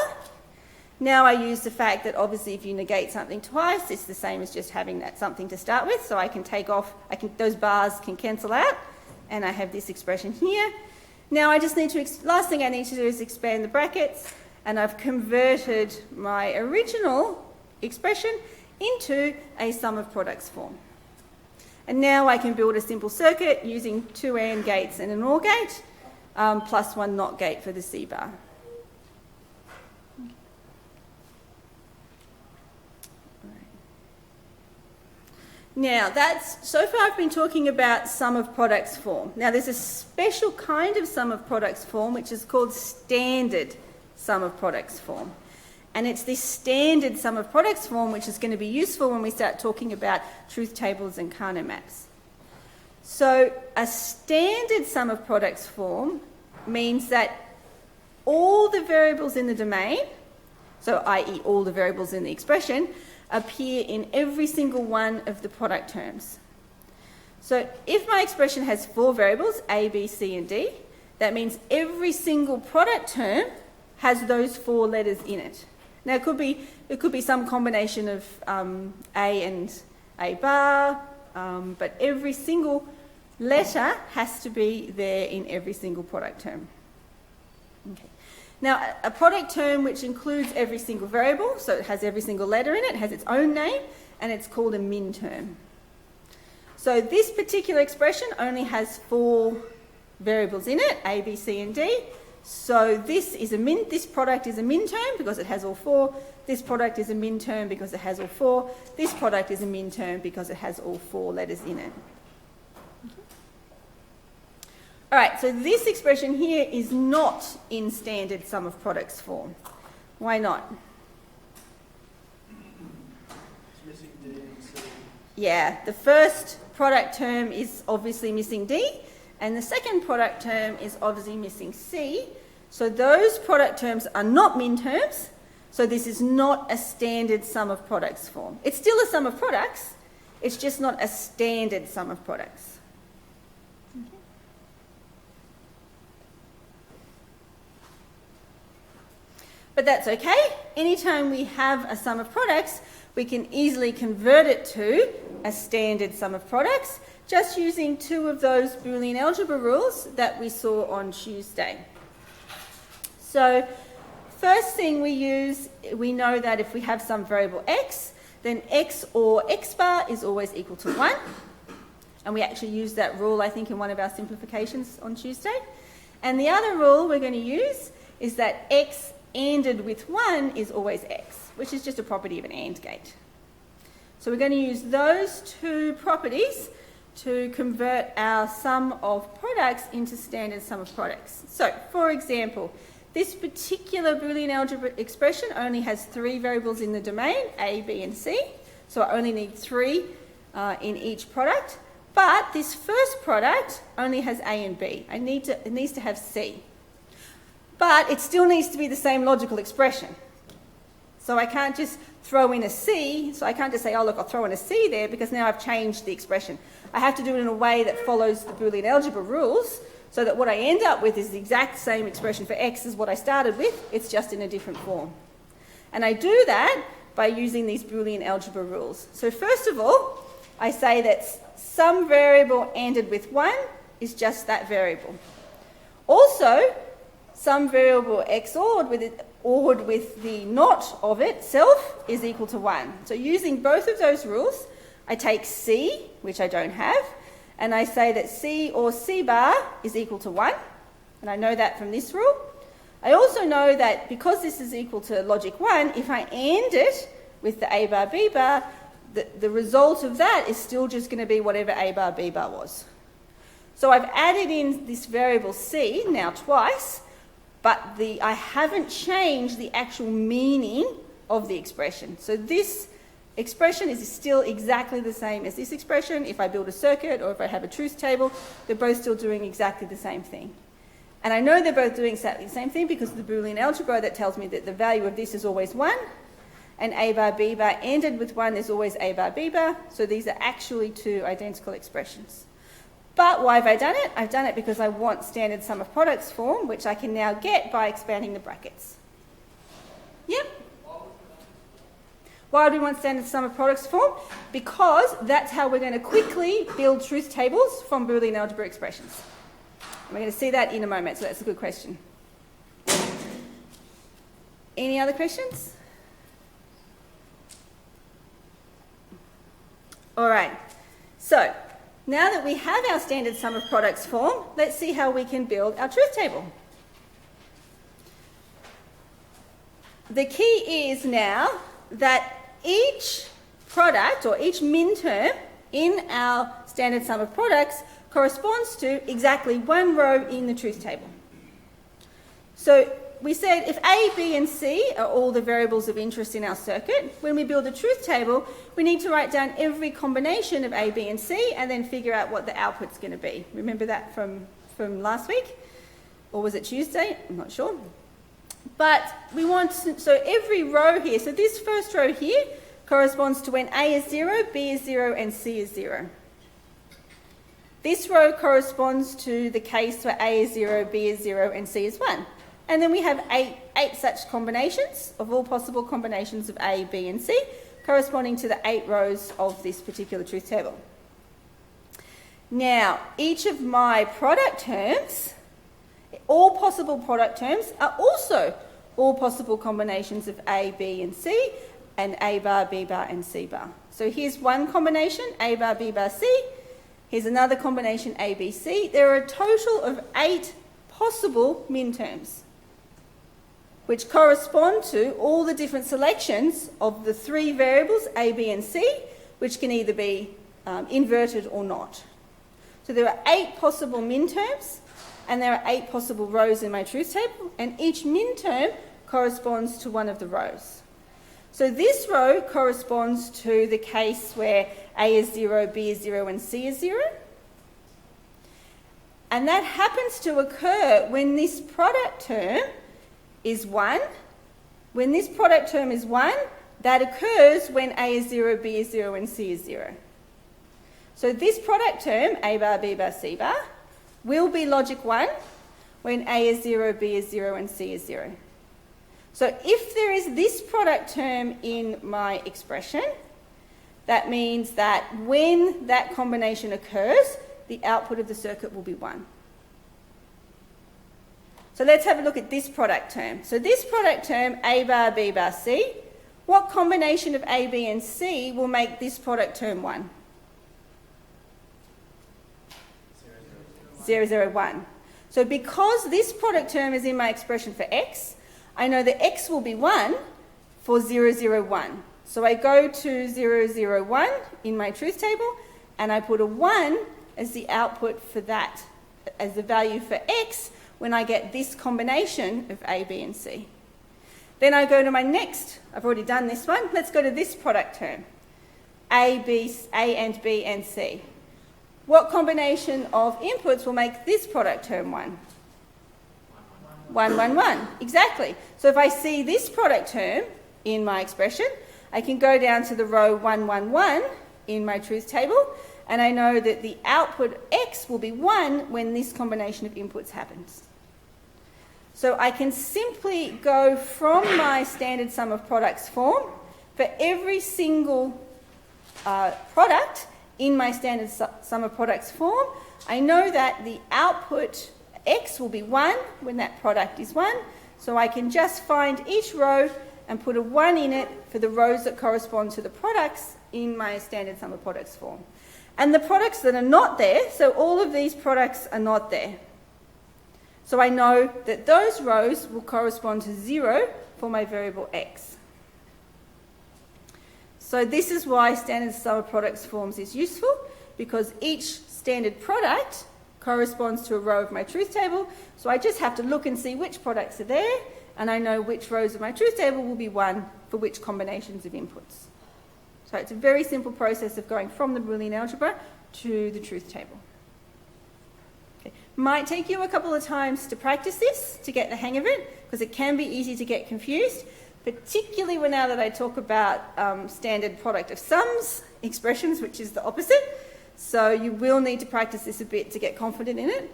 Now I use the fact that obviously if you negate something twice, it's the same as just having that something to start with. So I can take off, those bars can cancel out, and I have this expression here. Now I just need to, last thing I need to do is expand the brackets, and I've converted my original expression into a sum of products form. And now I can build a simple circuit using two AND gates and an OR gate, plus one NOT gate for the C bar. Now, so far I've been talking about sum of products form. Now, there's a special kind of sum of products form which is called standard sum of products form. And it's this standard sum of products form which is going to be useful when we start talking about truth tables and Carnot maps. So a standard sum of products form means that all the variables in the domain, so i.e. all the variables in the expression, appear in every single one of the product terms. So if my expression has 4 variables, A, B, C and D, that means every single product term has those 4 letters in it. Now it could be some combination of A and A bar, but every single letter has to be there in every single product term. Okay. Now a product term which includes every single variable, so it has every single letter in it, has its own name, and it's called a min term. So this particular expression only has 4 variables in it, A, B, C and D. So this product is a min term because it has all 4. This product is a min term because it has all 4. This product is a min term because it has all 4 letters in it. All right, so this expression here is not in standard sum of products form. Why not? It's missing D and C. Yeah, the first product term is obviously missing D, and the second product term is obviously missing C. So those product terms are not min terms, so this is not a standard sum of products form. It's still a sum of products, it's just not a standard sum of products. But that's okay. Anytime we have a sum of products, we can easily convert it to a standard sum of products, just using 2 of those Boolean algebra rules that we saw on Tuesday. So first thing we know that if we have some variable x, then x or x bar is always equal to 1. And we actually used that rule, I think, in one of our simplifications on Tuesday. And the other rule we're going to use is that x ANDed with 1 is always x, which is just a property of an AND gate. So we're going to use those 2 properties to convert our sum of products into standard sum of products. So, for example, this particular Boolean algebra expression only has 3 variables in the domain, A, B and C, so I only need 3 in each product, but this first product only has A and B. It needs to have C. But it still needs to be the same logical expression. So I can't just throw in a C, so I can't just say, oh look, I'll throw in a C there, because now I've changed the expression. I have to do it in a way that follows the Boolean algebra rules, so that what I end up with is the exact same expression for x as what I started with, it's just in a different form. And I do that by using these Boolean algebra rules. So first of all, I say that some variable ANDed with 1 is just that variable. Also, some variable XORed with the not of itself is equal to 1. So using both of those rules, I take C, which I don't have, and I say that C or C bar is equal to 1. And I know that from this rule. I also know that because this is equal to logic 1, if I AND it with the A bar B bar, the result of that is still just going to be whatever A bar B bar was. So I've added in this variable C now twice, but I haven't changed the actual meaning of the expression. So this expression is still exactly the same as this expression. If I build a circuit or if I have a truth table, they're both still doing exactly the same thing. And I know they're both doing exactly the same thing because of the Boolean algebra that tells me that the value of this is always 1, and A bar B bar ANDed with 1 is always A bar B bar. So these are actually 2 identical expressions. But why have I done it? I've done it because I want standard sum of products form, which I can now get by expanding the brackets. Yep. Why do we want standard sum of products form? Because that's how we're going to quickly build truth tables from Boolean algebra expressions. And we're going to see that in a moment, so that's a good question. Any other questions? All right. So, now that we have our standard sum of products form, let's see how we can build our truth table. The key is now that each product or each min term in our standard sum of products corresponds to exactly 1 row in the truth table. So we said if A, B and C are all the variables of interest in our circuit, when we build a truth table, we need to write down every combination of A, B and C and then figure out what the output's going to be. Remember that from last week? Or was it Tuesday? I'm not sure. But we want, so every row here, so this first row here corresponds to when A is 0, B is 0 and C is 0. This row corresponds to the case where A is 0, B is 0 and C is 1. And then we have eight such combinations of all possible combinations of A, B and C corresponding to the 8 rows of this particular truth table. Now, each of my product terms, all possible product terms, are also all possible combinations of A, B and C, and A bar, B bar and C bar. So here's one combination, A bar, B bar, C. Here's another combination, A, B, C. There are a total of 8 possible min terms, which correspond to all the different selections of the 3 variables, A, B and C, which can either be inverted or not. So there are 8 possible min terms, and there are 8 possible rows in my truth table, and each min term corresponds to one of the rows. So this row corresponds to the case where A is 0, B is 0 and C is 0. And that happens to occur when this product term is 1. When this product term is 1, that occurs when A is 0, B is 0 and C is 0. So this product term, A bar, B bar, C bar, will be logic 1 when A is 0, B is 0 and C is 0. So if there is this product term in my expression, that means that when that combination occurs, the output of the circuit will be 1. So let's have a look at this product term. So this product term, A bar, B bar, C, what combination of A, B and C will make this product term 1? 0, 0, 1. So because this product term is in my expression for x, I know that x will be 1 for 0, 0, 1. So I go to 0, 0, 1 in my truth table, and I put a 1 as the output for that, as the value for x, when I get this combination of A, B and C. Then I go to my next, I've already done this one, let's go to this product term, A and B and C. What combination of inputs will make this product term 1? 1, 1, 1, exactly. So if I see this product term in my expression, I can go down to the row 1, 1, 1 in my truth table, and I know that the output x will be 1 when this combination of inputs happens. So I can simply go from my standard sum of products form for every single product in my standard sum of products form. I know that the output x will be 1 when that product is 1, so I can just find each row and put a 1 in it for the rows that correspond to the products in my standard sum of products form. And the products that are not there, so all of these products are not there. So I know that those rows will correspond to 0 for my variable x. So this is why standard sum of products forms is useful, because each standard product corresponds to a row of my truth table, so I just have to look and see which products are there, and I know which rows of my truth table will be 1 for which combinations of inputs. So it's a very simple process of going from the Boolean algebra to the truth table. Okay. Might take you a couple of times to practice this, to get the hang of it, because it can be easy to get confused, particularly now that I talk about standard product of sums expressions, which is the opposite. So you will need to practice this a bit to get confident in it.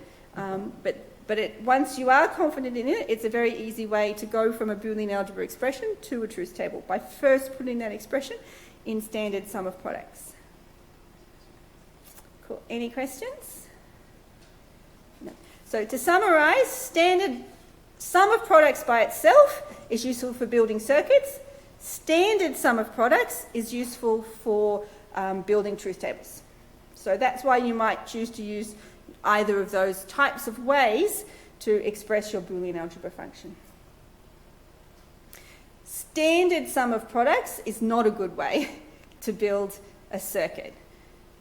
But once you are confident in it, it's a very easy way to go from a Boolean algebra expression to a truth table by first putting that expression in standard sum of products. Cool. Any questions? No. So to summarise, standard sum of products by itself is useful for building circuits. Standard sum of products is useful for building truth tables. So that's why you might choose to use either of those types of ways to express your Boolean algebra function. Standard sum of products is not a good way to build a circuit,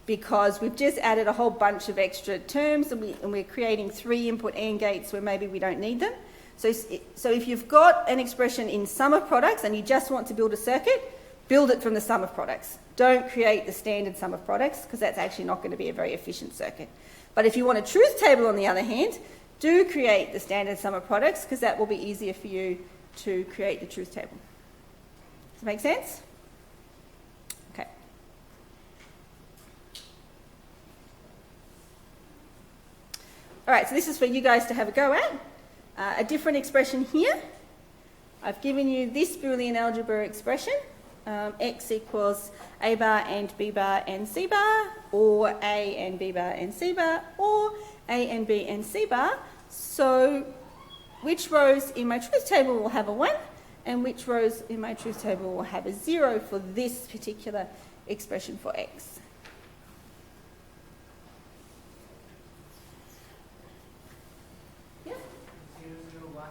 because we've just added a whole bunch of extra terms and we're creating 3 input AND gates where maybe we don't need them. So if you've got an expression in sum of products and you just want to build a circuit, build it from the sum of products. Don't create the standard sum of products because that's actually not going to be a very efficient circuit. But if you want a truth table, on the other hand, do create the standard sum of products because that will be easier for you to create the truth table. Does that make sense? Okay. All right, so this is for you guys to have a go at. A different expression here. I've given you this Boolean algebra expression. X equals A bar and B bar and C bar, or A and B bar and C bar, or A and B and C bar. So which rows in my truth table will have a 1 and which rows in my truth table will have a 0 for this particular expression for X? Yeah? 0, 0, 1.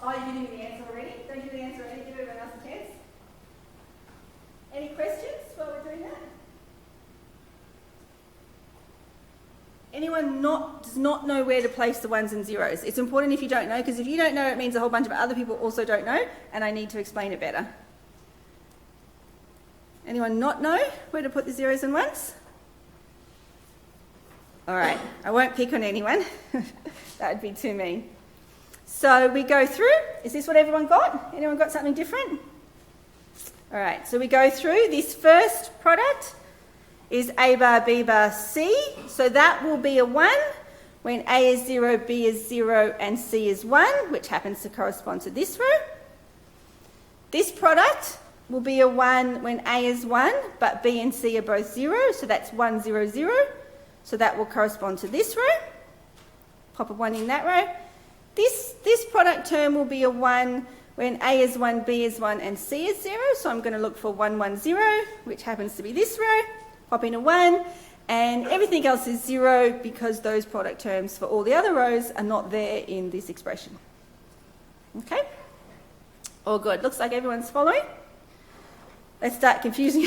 Oh, you're giving me the answer already? Don't give me the answer already, give everyone else a chance. Any questions while we're doing that? Anyone does not know where to place the 1s and 0s? It's important if you don't know, because if you don't know, it means a whole bunch of other people also don't know, and I need to explain it better. Anyone not know where to put the 0s and 1s? All right, I won't pick on anyone. That would be too mean. So we go through. Is this what everyone got? Anyone got something different? All right, so we go through. This first product is A bar, B bar, C. So that will be a 1 when A is 0, B is 0, and C is 1, which happens to correspond to this row. This product will be a 1 when A is 1, but B and C are both 0, so that's 1, 0, 0. So that will correspond to this row. Pop a 1 in that row. This product term will be a 1 when A is 1, B is 1, and C is 0. So I'm going to look for 1, 1, 0, which happens to be this row. Pop in a 1, and everything else is 0 because those product terms for all the other rows are not there in this expression. Okay? All good. Looks like everyone's following. Let's start confusing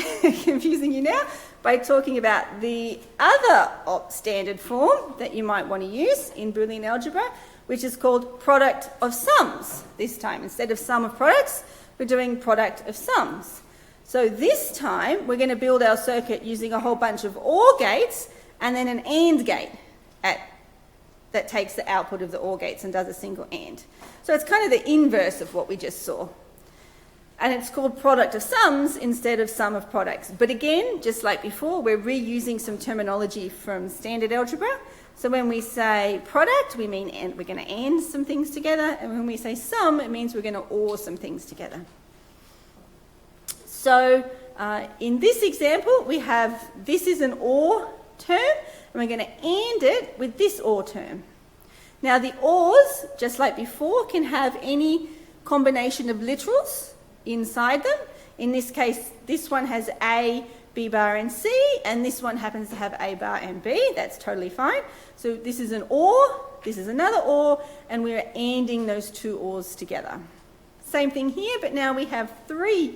you now by talking about the other standard form that you might want to use in Boolean algebra, which is called product of sums this time. Instead of sum of products, we're doing product of sums. So this time, we're going to build our circuit using a whole bunch of OR gates and then an AND gate that takes the output of the OR gates and does a single AND. So it's kind of the inverse of what we just saw. And it's called product of sums instead of sum of products. But again, just like before, we're reusing some terminology from standard algebra. So when we say product, we mean we're going to AND some things together. And when we say sum, it means we're going to OR some things together. So in this example, we have this is an OR term, and we're going to AND it with this OR term. Now the ORs, just like before, can have any combination of literals inside them. In this case, this one has A, B bar and C, and this one happens to have A bar and B. That's totally fine. So this is an OR, this is another OR, and we're ANDing those two ORs together. Same thing here, but now we have 3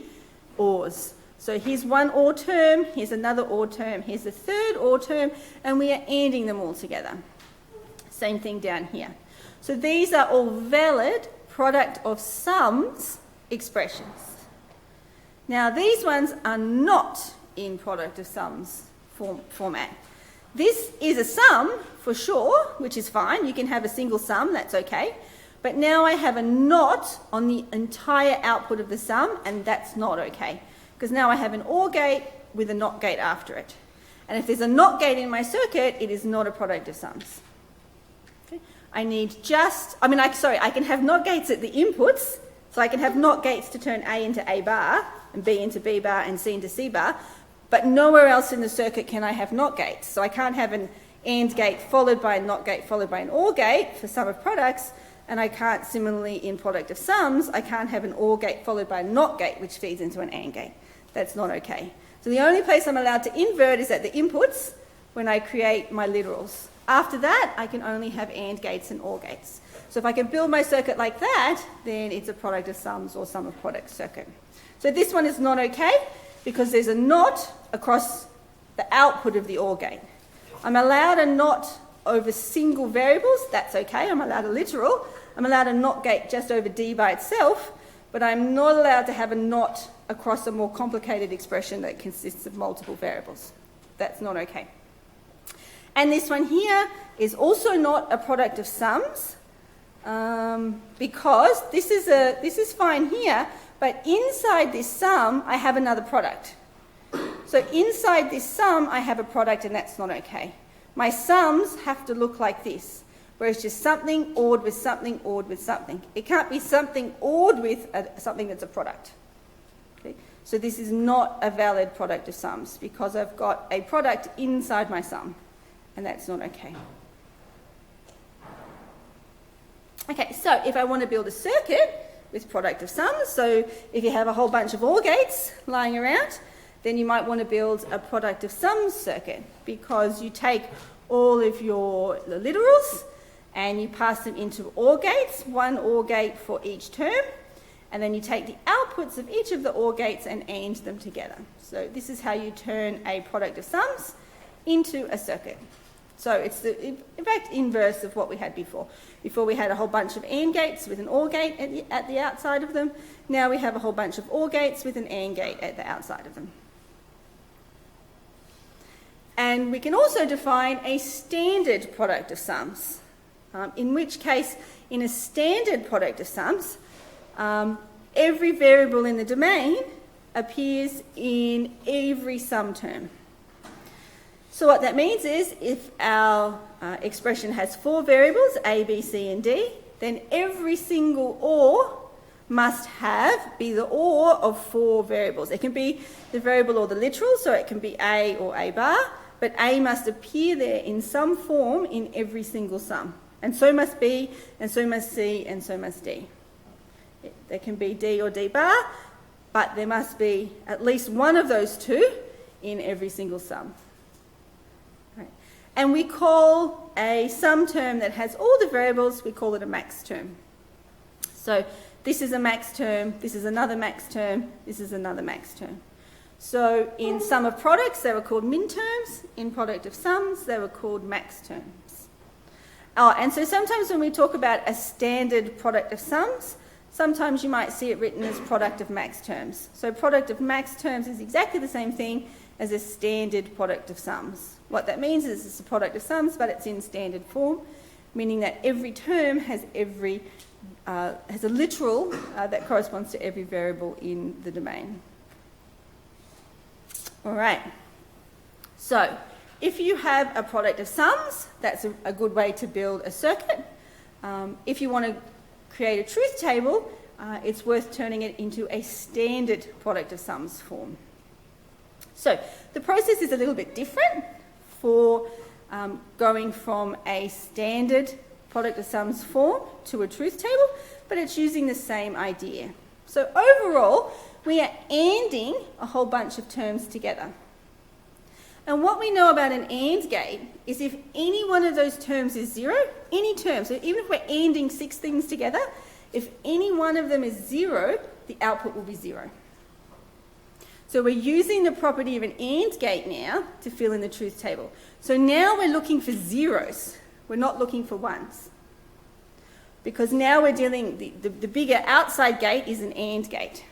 ORs. So here's one OR term, here's another OR term, here's a third OR term, and we are ANDing them all together. Same thing down here. So these are all valid product of sums expressions. Now these ones are not in product of sums format. This is a sum for sure, which is fine. You can have a single sum, that's okay. But now I have a not on the entire output of the sum, and that's not okay. Because now I have an OR gate with a NOT gate after it. And if there's a NOT gate in my circuit, it is not a product of sums. Okay? I can have NOT gates at the inputs. So I can have NOT gates to turn A into A bar, and B into B bar, and C into C bar. But nowhere else in the circuit can I have NOT gates. So I can't have an AND gate followed by a NOT gate followed by an OR gate for sum of products. And I can't, similarly in product of sums, I can't have an OR gate followed by a NOT gate which feeds into an AND gate. That's not okay. So the only place I'm allowed to invert is at the inputs when I create my literals. After that, I can only have AND gates and OR gates. So if I can build my circuit like that, then it's a product of sums or sum of products circuit. So this one is not okay because there's a NOT across the output of the OR gate. I'm allowed a NOT over single variables, that's okay. I'm allowed a literal. I'm allowed a NOT gate just over D by itself, but I'm not allowed to have a NOT across a more complicated expression that consists of multiple variables. That's not okay. And this one here is also not a product of sums, because this is fine here, but inside this sum I have another product. So inside this sum I have a product, and that's not okay. My sums have to look like this, where it's just something ORed with something ORed with something. It can't be something ORed with something that's a product. Okay? So this is not a valid product of sums, because I've got a product inside my sum, and that's not okay. Okay, so if I want to build a circuit with product of sums, so if you have a whole bunch of OR gates lying around, then you might want to build a product of sums circuit, because you take all of your literals and you pass them into OR gates, one OR gate for each term, and then you take the outputs of each of the OR gates and AND them together. So this is how you turn a product of sums into a circuit. So it's in fact inverse of what we had before. Before we had a whole bunch of AND gates with an OR gate at the outside of them. Now we have a whole bunch of OR gates with an AND gate at the outside of them. And we can also define a standard product of sums, in which case, in a standard product of sums, every variable in the domain appears in every sum term. So what that means is, if our expression has 4 variables, A, B, C, and D, then every single OR must be the OR of 4 variables. It can be the variable or the literal, so it can be A or A bar, but A must appear there in some form in every single sum. And so must B, and so must C, and so must D. There can be D or D bar, but there must be at least one of those two in every single sum. Right. And we call a sum term that has all the variables, we call it a max term. So this is a max term, this is another max term, this is another max term. So in sum of products, they were called min terms. In product of sums, they were called max terms. Oh, and so sometimes when we talk about a standard product of sums, sometimes you might see it written as product of max terms. So product of max terms is exactly the same thing as a standard product of sums. What that means is it's a product of sums, but it's in standard form, meaning that every term has a literal that corresponds to every variable in the domain. All right, so if you have a product of sums, that's a good way to build a circuit. If you want to create a truth table, it's worth turning it into a standard product of sums form. So the process is a little bit different for going from a standard product of sums form to a truth table, but it's using the same idea. So overall, we are ANDing a whole bunch of terms together. And what we know about an AND gate is if any one of those terms is 0, any term, so even if we're ANDing 6 things together, if any one of them is 0, the output will be 0. So we're using the property of an AND gate now to fill in the truth table. So now we're looking for zeros. We're not looking for ones. Because now we're dealing, the bigger outside gate is an AND gate.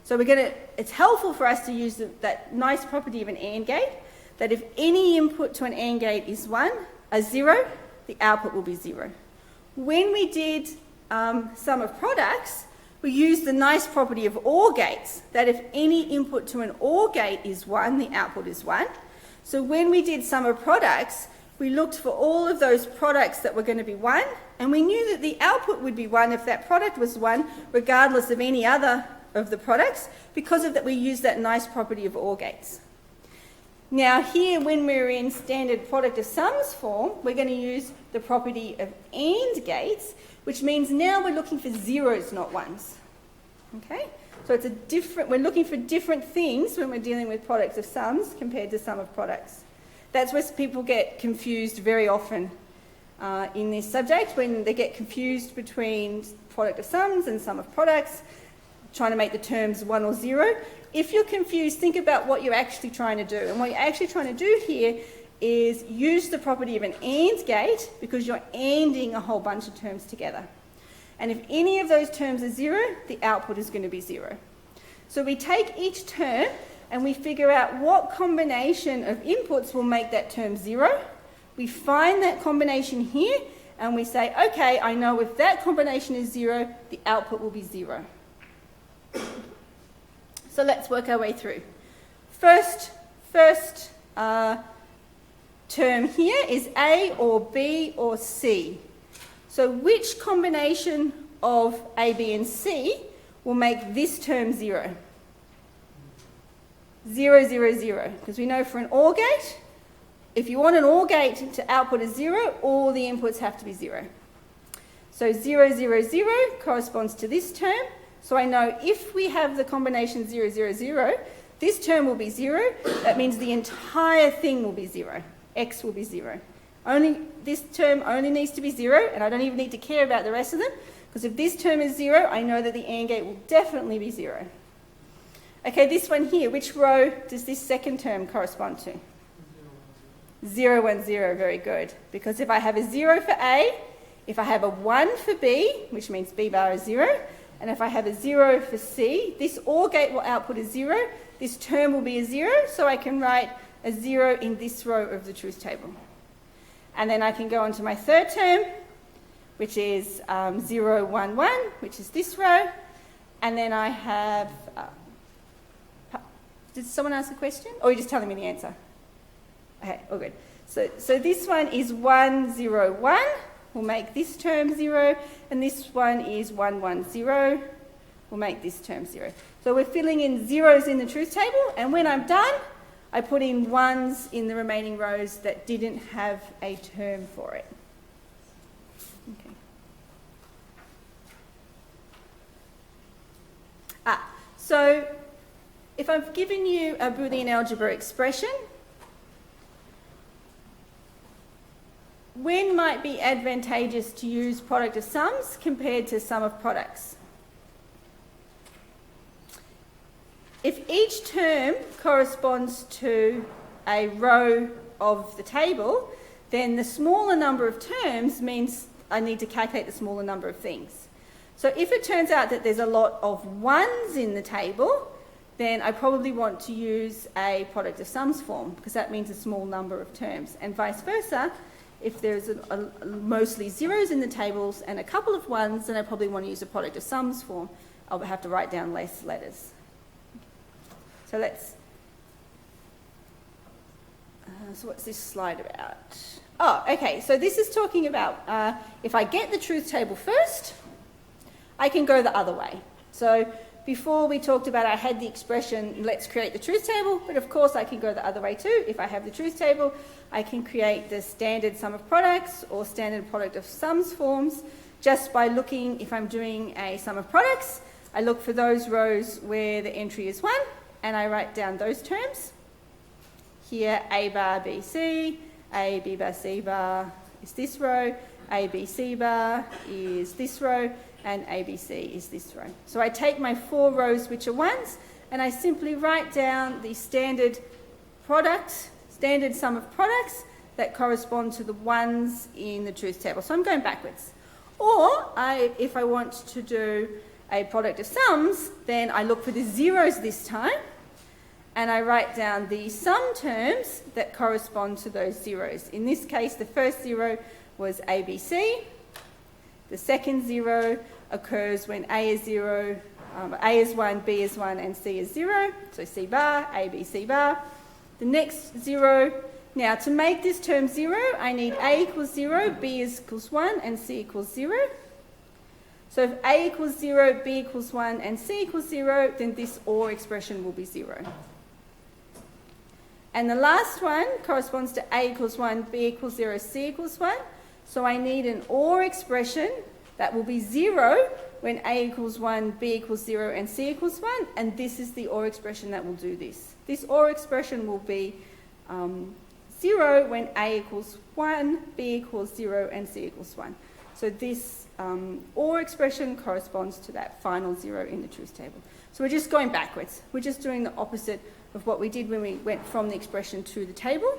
So it's helpful for us to use that nice property of an AND gate, that if any input to an AND gate is 0, the output will be 0. When we did sum of products, we used the nice property of OR gates, that if any input to an OR gate is 1, the output is 1. So when we did sum of products, we looked for all of those products that were going to be 1, and we knew that the output would be 1 if that product was 1, regardless of any other of the products, because of that we use that nice property of OR gates. Now here, when we're in standard product of sums form, we're going to use the property of AND gates, which means now we're looking for zeros, not ones. Okay? So we're looking for different things when we're dealing with products of sums compared to sum of products. That's where people get confused very often in this subject, when they get confused between product of sums and sum of products, trying to make the terms 1 or 0. If you're confused, think about what you're actually trying to do. And what you're actually trying to do here is use the property of an AND gate because you're ANDing a whole bunch of terms together. And if any of those terms are 0, the output is going to be 0. So we take each term and we figure out what combination of inputs will make that term 0. We find that combination here and we say, okay, I know if that combination is 0, the output will be 0. So let's work our way through. First term here is A or B or C. So which combination of A, B and C will make this term 0? 0, 0, 0. Because we know for an OR gate, if you want an OR gate to output as 0, all the inputs have to be 0. So 0, 0, 0 corresponds to this term. So I know if we have the combination 0, 0, 0, this term will be 0. That means the entire thing will be 0. X will be 0. This term only needs to be 0, and I don't even need to care about the rest of them, because if this term is 0, I know that the AND gate will definitely be 0. Okay, this one here, which row does this second term correspond to? 0, 1, 0, very good. Because if I have a 0 for A, if I have a 1 for B, which means B bar is 0, and if I have a 0 for C, this OR gate will output a 0. This term will be a 0, so I can write a 0 in this row of the truth table. And then I can go on to my third term, which is 0, 1, 1, which is this row. And then I have... did someone ask a question? Or are you just telling me the answer? Okay, all good. So this one is 1, 0, 1. We'll make this term 0. And this one is 1, 1, 0. We'll make this term 0. So we're filling in zeros in the truth table. And when I'm done, I put in 1s in the remaining rows that didn't have a term for it. Okay. So if I've given you a Boolean algebra expression, when might be advantageous to use product of sums compared to sum of products? If each term corresponds to a row of the table, then the smaller number of terms means I need to calculate the smaller number of things. So if it turns out that there's a lot of 1s in the table, then I probably want to use a product of sums form, because that means a small number of terms. And vice versa, if there's mostly zeros in the tables and a couple of 1s, then I probably want to use a product of sums form. I'll have to write down less letters. So so what's this slide about? Oh, okay, so this is talking about if I get the truth table first, I can go the other way. So before we talked about I had the expression, let's create the truth table, but of course I can go the other way too. If I have the truth table, I can create the standard sum of products or standard product of sums forms just by looking, if I'm doing a sum of products, I look for those rows where the entry is 1, and I write down those terms. Here, A bar, B, C, A, B bar, C bar is this row, A, B, C bar is this row, and A, B, C is this row. So I take my 4 rows which are 1s, and I simply write down the standard sum of products that correspond to the 1s in the truth table. So I'm going backwards. Or if I want to do a product of sums, then I look for the zeros this time, and I write down the sum terms that correspond to those zeros. In this case, the first 0 was ABC. The second 0 occurs when A is 0, A is 1, B is 1, and C is 0. So C bar, A, B, C bar. The next 0, now to make this term 0, I need A equals 0, B equals 1, and C equals 0. So if A equals 0, B equals 1, and C equals 0, then this OR expression will be 0. And the last one corresponds to A equals 1, B equals 0, C equals 1. So I need an OR expression that will be 0 when A equals 1, B equals 0, and C equals 1. And this is the OR expression that will do this. This OR expression will be 0 when A equals 1, B equals 0, and C equals 1. So this OR expression corresponds to that final 0 in the truth table. So we're just going backwards. We're just doing the opposite of what we did when we went from the expression to the table.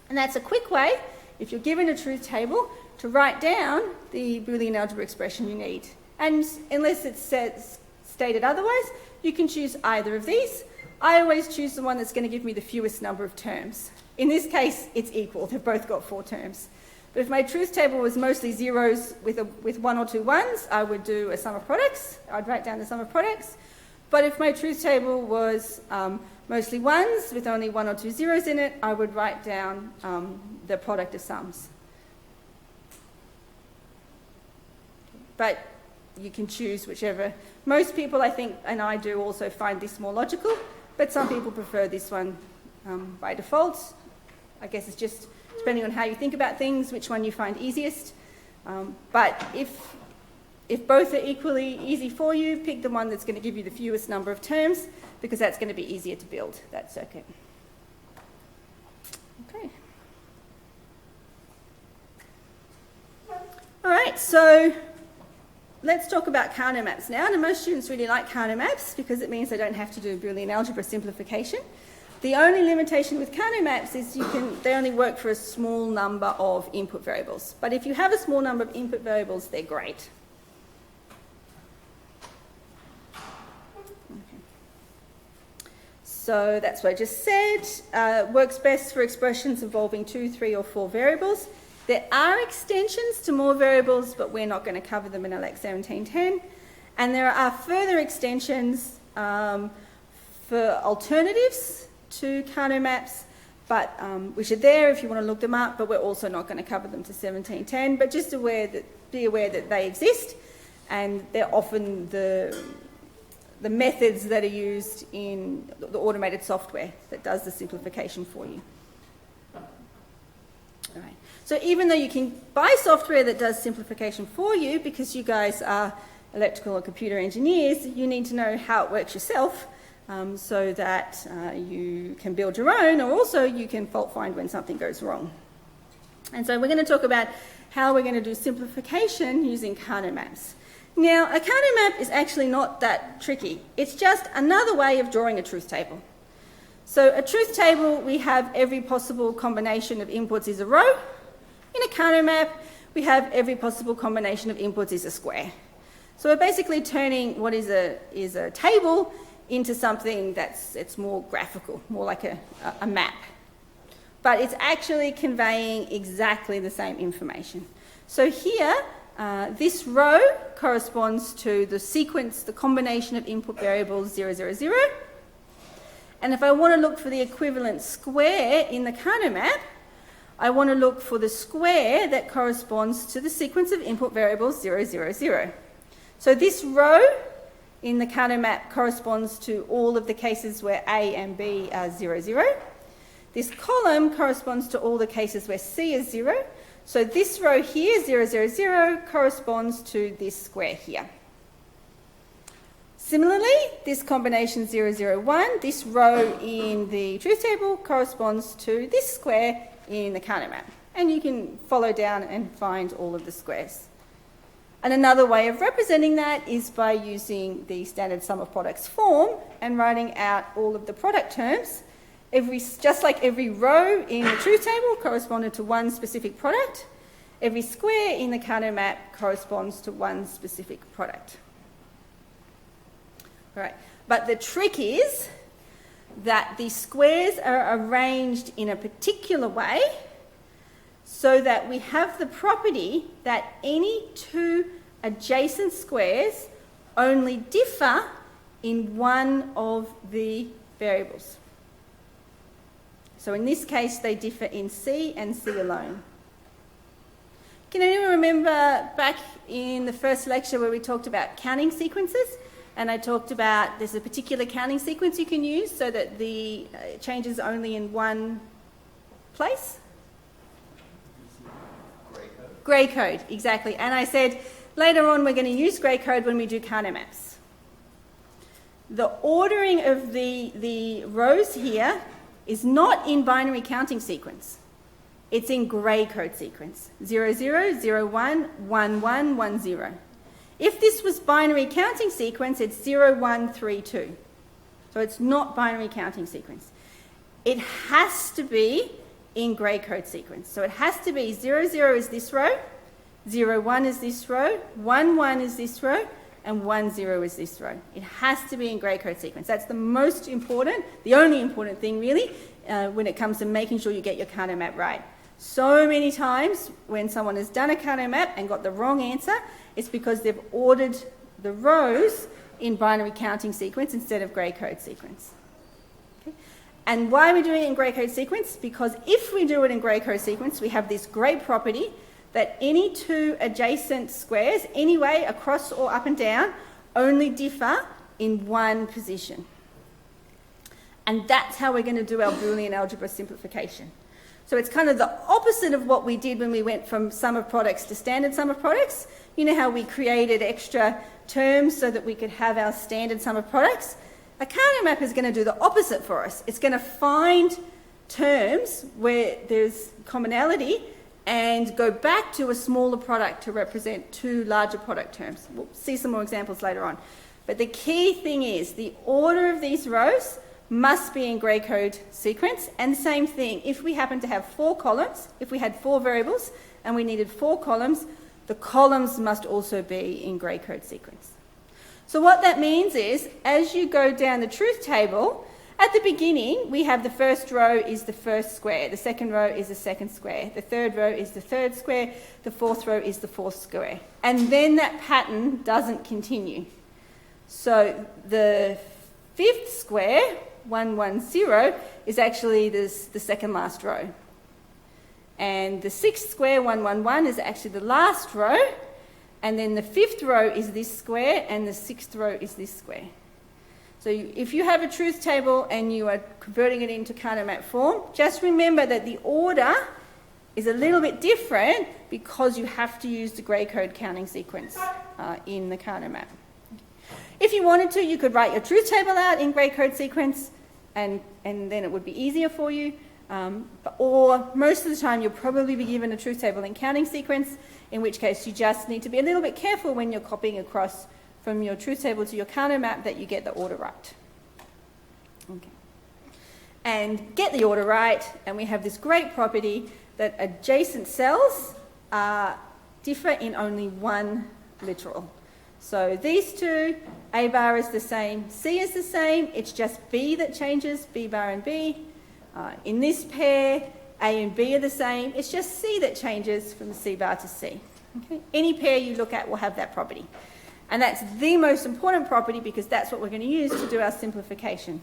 And that's a quick way, if you're given a truth table, to write down the Boolean algebra expression you need. And unless it's stated otherwise, you can choose either of these. I always choose the one that's going to give me the fewest number of terms. In this case, it's equal. They've both got 4 terms. But if my truth table was mostly zeros with 1 or 2 ones, I would do a sum of products. I'd write down the sum of products. But if my truth table was mostly ones with only 1 or 2 zeros in it, I would write down the product of sums. But you can choose whichever. Most people, I think, and I do also find this more logical, but some people prefer this one by default. I guess it's just depending on how you think about things, which one you find easiest. But if both are equally easy for you, pick the one that's going to give you the fewest number of terms, because that's going to be easier to build, that circuit. Okay. All right, so let's talk about counter maps now. And most students really like counter maps because it means they don't have to do Boolean algebra simplification. The only limitation with counter maps is they only work for a small number of input variables. But if you have a small number of input variables, they're great. Okay. So that's what I just said. Works best for expressions involving 2, 3, or 4 variables. There are extensions to more variables, but we're not going to cover them in ELEC1710. And there are further extensions for alternatives to counter maps, but which are there if you want to look them up, but we're also not going to cover them to 1710. But just be aware that they exist, and they're often the methods that are used in the automated software that does the simplification for you. All right. So even though you can buy software that does simplification for you, because you guys are electrical or computer engineers, you need to know how it works yourself so that you can build your own, or also you can fault find when something goes wrong. And so we're going to talk about how we're going to do simplification using counter maps. Now, a counter map is actually not that tricky. It's just another way of drawing a truth table. So a truth table, we have every possible combination of inputs is a row. In a counter map, we have every possible combination of inputs is a square. So we're basically turning what is a table into something it's more graphical, more like a map. But it's actually conveying exactly the same information. So here, this row corresponds to the sequence, the combination of input variables 0, 0, 0. And if I want to look for the equivalent square in the counter map, I want to look for the square that corresponds to the sequence of input variables 0, 0, 0. So this row in the counter map corresponds to all of the cases where A and B are 0, 0. This column corresponds to all the cases where C is 0. So this row here, 0, 0, 0, corresponds to this square here. Similarly, this combination 0, 0, 1, this row in the truth table corresponds to this square in the counter map. And you can follow down and find all of the squares. And another way of representing that is by using the standard sum of products form and writing out all of the product terms. Just like every row in the truth table corresponded to one specific product, every square in the counter map corresponds to one specific product. All right. But the trick is that the squares are arranged in a particular way so that we have the property that any two adjacent squares only differ in one of the variables. So in this case, they differ in C and C alone. Can anyone remember back in the first lecture where we talked about counting sequences? And I talked about there's a particular counting sequence you can use so that the changes only in one place? Grey code, exactly. And I said later on we're going to use grey code when we do counter maps. The ordering of the rows here is not in binary counting sequence. It's in grey code sequence. 0, 0, 0, 1, 1, 1, 1, 0. If this was binary counting sequence, it's 0, 1, 3, 2. So it's not binary counting sequence. It has to be in grey code sequence. So it has to be 0, 0 is this row, 0, 1 is this row, 1, 1 is this row, and 1, 0 is this row. It has to be in grey code sequence. That's the most important, the only important thing really, when it comes to making sure you get your Carto map right. So many times when someone has done a Carto map and got the wrong answer, it's because they've ordered the rows in binary counting sequence instead of grey code sequence. Okay? And why are we doing it in grey code sequence? Because if we do it in grey code sequence, we have this great property that any two adjacent squares, anyway, across or up and down, only differ in one position. And that's how we're going to do our Boolean algebra simplification. So it's kind of the opposite of what we did when we went from sum of products to standard sum of products. You know how we created extra terms so that we could have our standard sum of products? A Carto map is going to do the opposite for us. It's going to find terms where there's commonality and go back to a smaller product to represent two larger product terms. We'll see some more examples later on. But the key thing is the order of these rows must be in grey code sequence, and the same thing, if we happen to have 4 columns, if we had 4 variables and we needed 4 columns, the columns must also be in grey code sequence. So what that means is, as you go down the truth table, at the beginning we have the first row is the first square, the second row is the second square, the third row is the third square, the fourth row is the fourth square, and then that pattern doesn't continue. So the fifth square, 110, is actually the second last row. And the sixth square, 111, is actually the last row. And then the fifth row is this square, and the sixth row is this square. So if you have a truth table and you are converting it into Carto map form, just remember that the order is a little bit different because you have to use the grey code counting sequence in the Carto map. If you wanted to, you could write your truth table out in grey code sequence, and then it would be easier for you. Or most of the time you'll probably be given a truth table in counting sequence, in which case you just need to be a little bit careful when you're copying across from your truth table to your Carto map that you get the order right. Okay. And get the order right, and we have this great property that adjacent cells differ in only one literal. So these two, A bar is the same, C is the same, it's just B that changes, B bar and B. In this pair, A and B are the same, it's just C that changes from C bar to C. Okay? Any pair you look at will have that property. And that's the most important property because that's what we're going to use to do our simplification.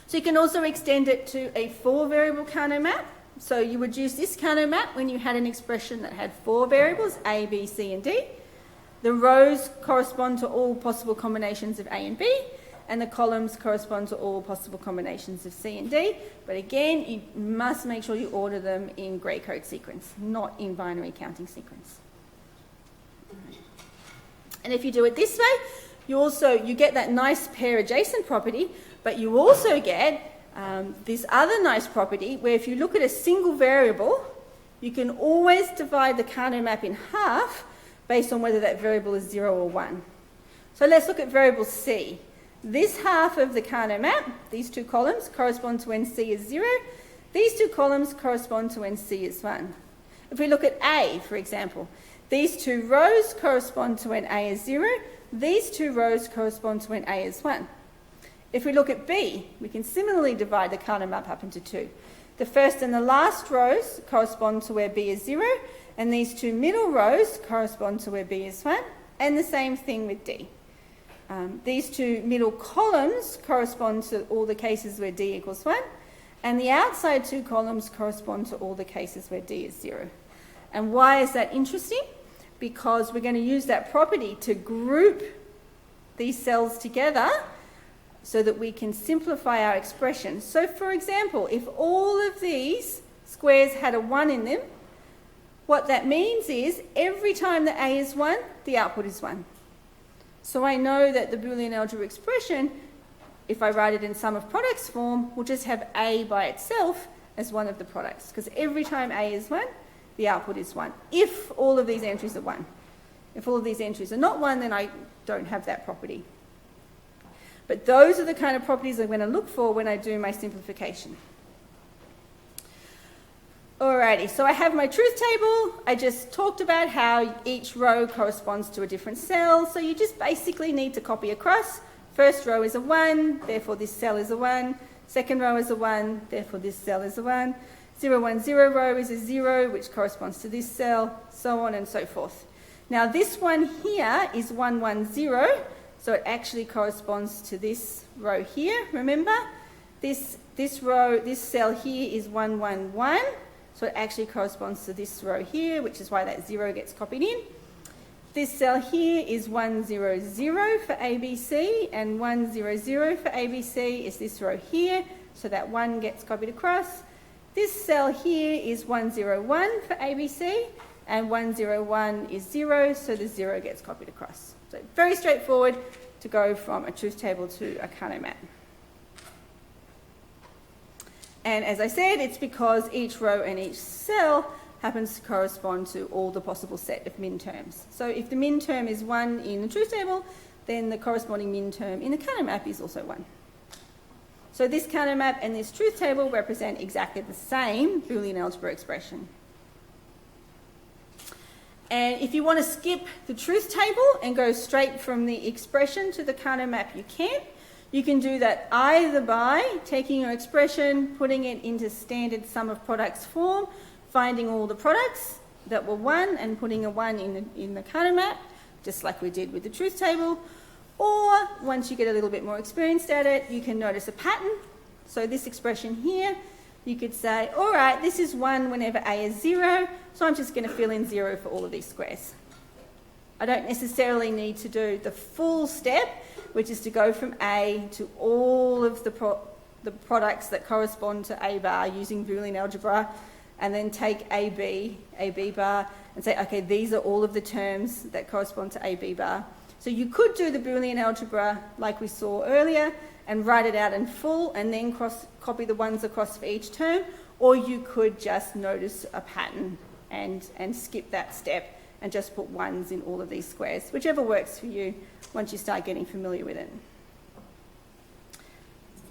So you can also extend it to a 4-variable Carto map. So you would use this Carto map when you had an expression that had 4 variables, A, B, C and D. The rows correspond to all possible combinations of A and B, and the columns correspond to all possible combinations of C and D. But again, you must make sure you order them in grey code sequence, not in binary counting sequence. And if you do it this way, you get that nice pair adjacent property, but you also get this other nice property where if you look at a single variable, you can always divide the Carto map in half based on whether that variable is 0 or 1. So let's look at variable C. This half of the Carto map, these two columns, correspond to when C is 0. These two columns correspond to when C is 1. If we look at A, for example, these two rows correspond to when A is 0. These two rows correspond to when A is 1. If we look at B, we can similarly divide the Carto map up into 2. The first and the last rows correspond to where B is 0, and these two middle rows correspond to where B is 1, and the same thing with D. These two middle columns correspond to all the cases where D equals 1, and the outside two columns correspond to all the cases where D is 0. And why is that interesting? Because we're going to use that property to group these cells together so that we can simplify our expression. So for example, if all of these squares had a 1 in them, what that means is every time that A is 1, the output is 1. So I know that the Boolean algebra expression, if I write it in sum of products form, will just have A by itself as one of the products, because every time A is 1, the output is 1, if all of these entries are 1. If all of these entries are not 1, then I don't have that property. But those are the kind of properties I'm going to look for when I do my simplification. Alrighty, so I have my truth table. I just talked about how each row corresponds to a different cell, so you just basically need to copy across. First row is a 1, therefore this cell is a 1. Second row is a 1, therefore this cell is a 1. 0, 1, 0 row is a 0, which corresponds to this cell, so on and so forth. Now this one here is 1, 1, 0, so it actually corresponds to this row here, remember? This cell here is 1, 1, 1. So it actually corresponds to this row here, which is why that 0 gets copied in. This cell here is 1, 0, 0 for ABC, and 1, 0, 0 for ABC is this row here, so that 1 gets copied across. This cell here is 1, 0, 1 for ABC, and 1, 0, 1 is 0, so the 0 gets copied across. So very straightforward to go from a truth table to a Kano map. And as I said, it's because each row and each cell happens to correspond to all the possible set of min terms. So if the min term is 1 in the truth table, then the corresponding min term in the Kano map is also 1. So this Kano map and this truth table represent exactly the same Boolean algebra expression. And if you want to skip the truth table and go straight from the expression to the Kano map, you can. You can do that either by taking your expression, putting it into standard sum of products form, finding all the products that were 1 and putting a 1 in the Kano map, just like we did with the truth table. Or once you get a little bit more experienced at it, you can notice a pattern. So this expression here, you could say, all right, this is 1 whenever A is 0, so I'm just going to fill in 0 for all of these squares. I don't necessarily need to do the full step, which is to go from A to all of the products that correspond to A bar using Boolean algebra, and then take AB bar, and say, okay, these are all of the terms that correspond to AB bar. So you could do the Boolean algebra like we saw earlier and write it out in full and then copy the ones across for each term, or you could just notice a pattern and skip that step and just put 1s in all of these squares, whichever works for you once you start getting familiar with it.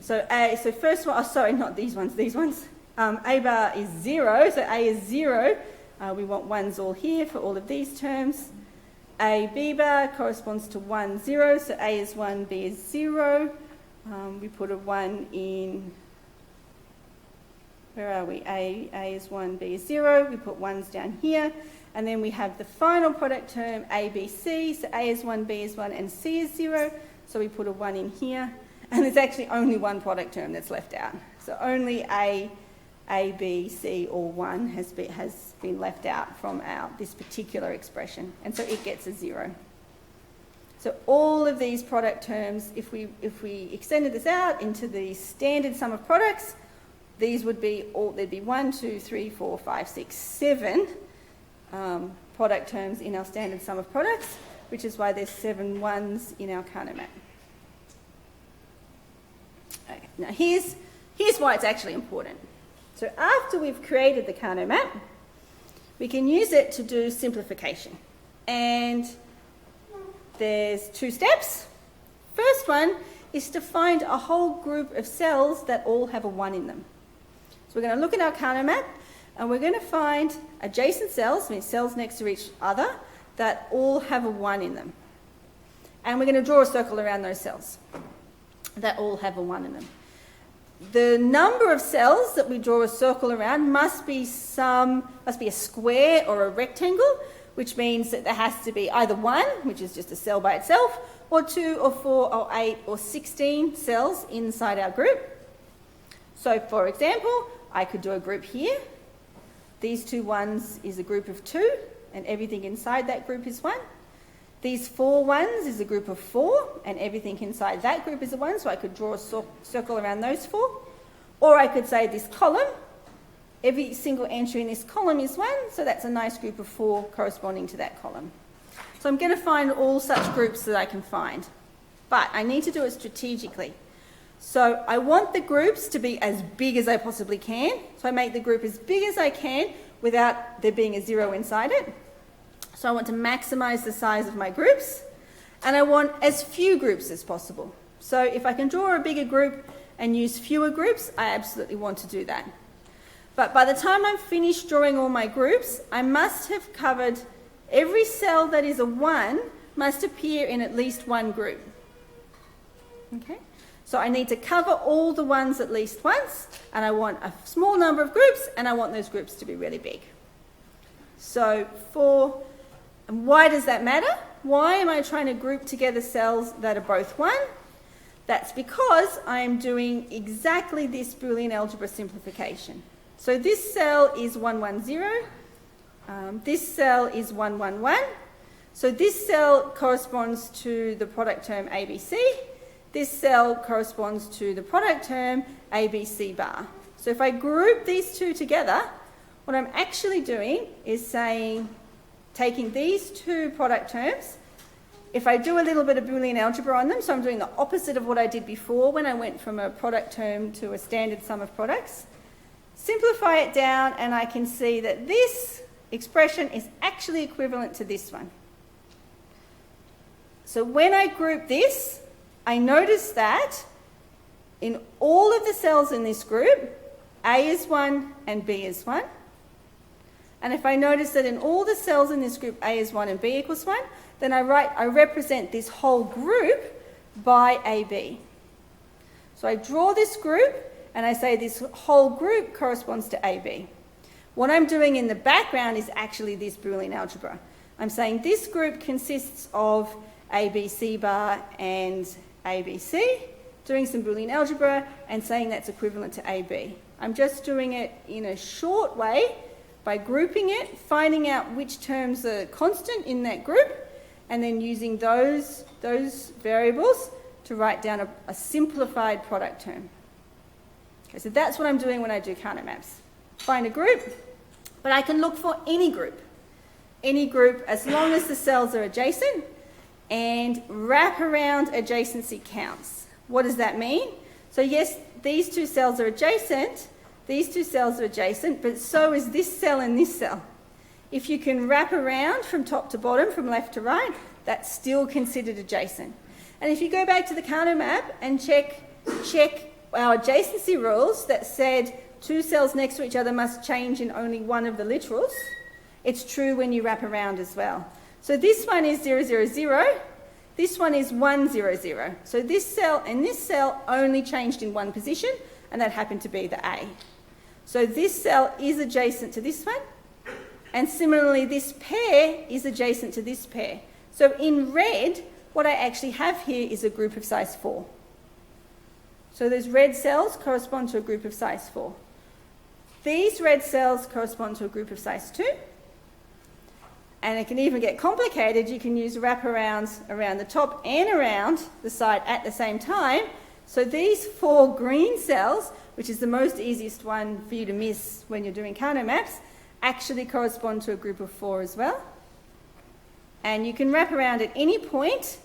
So first one, not these ones, A bar is 0, so A is 0. We want 1s all here for all of these terms. B bar corresponds to 1, 0, so A is 1, B is 0. We put a 1 in, where are we? A is 1, B is 0. We put 1s down here. And then we have the final product term, A, B, C. So A is 1, B is 1, and C is 0. So we put a 1 in here. And there's actually only one product term that's left out. So only A, B, C, or 1 has been left out from this particular expression. And so it gets a 0. So all of these product terms, if we extended this out into the standard sum of products, these would be there'd be 1, 2, 3, 4, 5, 6, 7 product terms in our standard sum of products, which is why there's 7 1s in our Kano map. Okay, now here's why it's actually important. So after we've created the Kano map, we can use it to do simplification. And there's 2 steps. First one is to find a whole group of cells that all have a 1 in them. So we're going to look at our Kano map, and we're going to find adjacent cells, means cells next to each other, that all have a 1 in them. And we're going to draw a circle around those cells that all have a 1 in them. The number of cells that we draw a circle around must be a square or a rectangle, which means that there has to be either 1, which is just a cell by itself, or 2 or 4 or 8 or 16 cells inside our group. So for example, I could do a group here. These 2 1s is a group of 2, and everything inside that group is 1. These 4 1s is a group of 4, and everything inside that group is a 1, so I could draw a circle around those 4. Or I could say this column, every single entry in this column is 1, so that's a nice group of 4 corresponding to that column. So I'm going to find all such groups that I can find, but I need to do it strategically. So I want the groups to be as big as I possibly can, so I make the group as big as I can without there being a 0 inside it. So I want to maximise the size of my groups, and I want as few groups as possible. So if I can draw a bigger group and use fewer groups, I absolutely want to do that. But by the time I'm finished drawing all my groups, I must have covered every cell that is a 1 must appear in at least one group. Okay? So I need to cover all the ones at least once, and I want a small number of groups, and I want those groups to be really big. So and why does that matter? Why am I trying to group together cells that are both 1? That's because I'm doing exactly this Boolean algebra simplification. So this cell is 110, this cell is 111, so this cell corresponds to the product term ABC, this cell corresponds to the product term ABC bar. So if I group these two together, what I'm actually doing is taking these two product terms, if I do a little bit of Boolean algebra on them, so I'm doing the opposite of what I did before when I went from a product term to a standard sum of products, simplify it down, and I can see that this expression is actually equivalent to this one. So when I group this, I notice that in all of the cells in this group, A is 1 and B is 1. And if I notice that in all the cells in this group, A is 1 and B equals 1, then I represent this whole group by AB. So I draw this group, and I say this whole group corresponds to AB. What I'm doing in the background is actually this Boolean algebra. I'm saying this group consists of ABC bar and ABC, doing some Boolean algebra and saying that's equivalent to AB. I'm just doing it in a short way by grouping it, finding out which terms are constant in that group, and then using those variables to write down a simplified product term. Okay, so that's what I'm doing when I do counter maps. Find a group, but I can look for any group as long as the cells are adjacent, and wrap around adjacency counts. What does that mean? So yes, these two cells are adjacent, but so is this cell and this cell. If you can wrap around from top to bottom, from left to right, that's still considered adjacent. And if you go back to the counter map and check our adjacency rules that said two cells next to each other must change in only one of the literals, it's true when you wrap around as well. So this one is 0, 0, 0. This one is 1, 0, 0. So this cell and this cell only changed in one position, and that happened to be the A. So this cell is adjacent to this one, and similarly this pair is adjacent to this pair. So in red, what I actually have here is a group of size 4. So those red cells correspond to a group of size 4. These red cells correspond to a group of size 2. And it can even get complicated. You can use wraparounds around the top and around the side at the same time. So these 4 green cells, which is the most easiest one for you to miss when you're doing counter maps, actually correspond to a group of 4 as well. And you can wrap around at any point.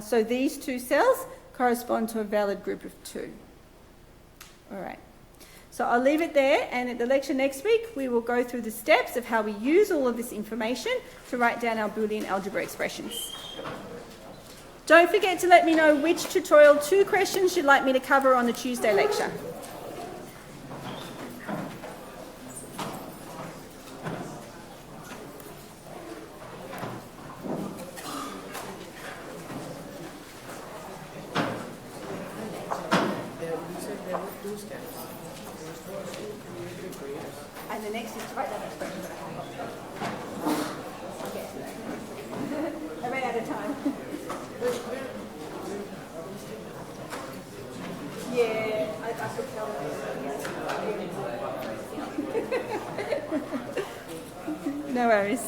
So these 2 cells correspond to a valid group of 2. All right. So I'll leave it there, and at the lecture next week, we will go through the steps of how we use all of this information to write down our Boolean algebra expressions. Don't forget to let me know which tutorial 2 questions you'd like me to cover on the Tuesday lecture. And the next is to write down expressions. I ran out of time. Yeah, I could tell them. No worries.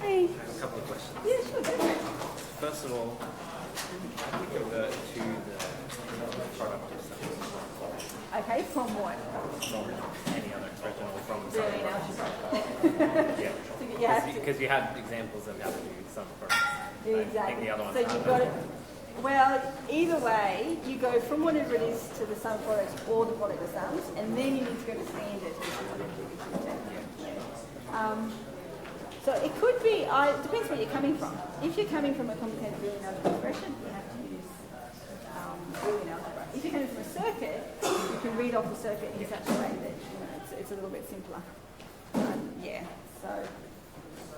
Hey. I have a couple of questions. Yeah, sure, go for it. First of all, how do you convert to the product of something Okay, from what? from any other expression or from Really, some algebra. Yeah. You have to. Because you had examples of how to do some products. I think Exactly. the other one's So you've got it. Well, either way, you go from whatever it is to the sum product or the product of sums, and then you need to go to standard, which is what so it could be, it depends where you're coming from. If you're coming from a complicated Boolean algebra expression, you have to use Boolean algebra. If you're coming from a circuit, you can read off the circuit in such a way that it's a little bit simpler. Yeah, so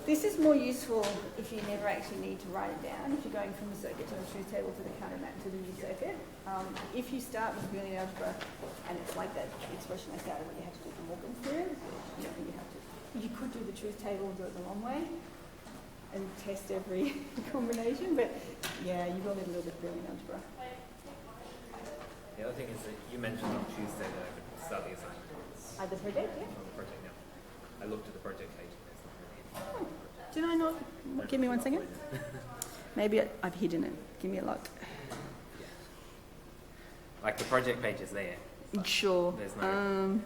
this is more useful if you never actually need to write it down, if you're going from the circuit to the truth table to the counter map to the new circuit. If you start with Boolean algebra and it's like that expression I started where you have to do the Morgan's theorem, you could do the truth table and do it the long way and test every combination, but yeah, you will need a little bit of Boolean algebra. The other thing is that you mentioned on Tuesday that I could start the assignment. The project, yeah. On the project now. I looked at the project page and there's not really Did I not? Give me 1 second. Maybe I've hidden it. Give me a look. Like the project page is there. Sure. There's no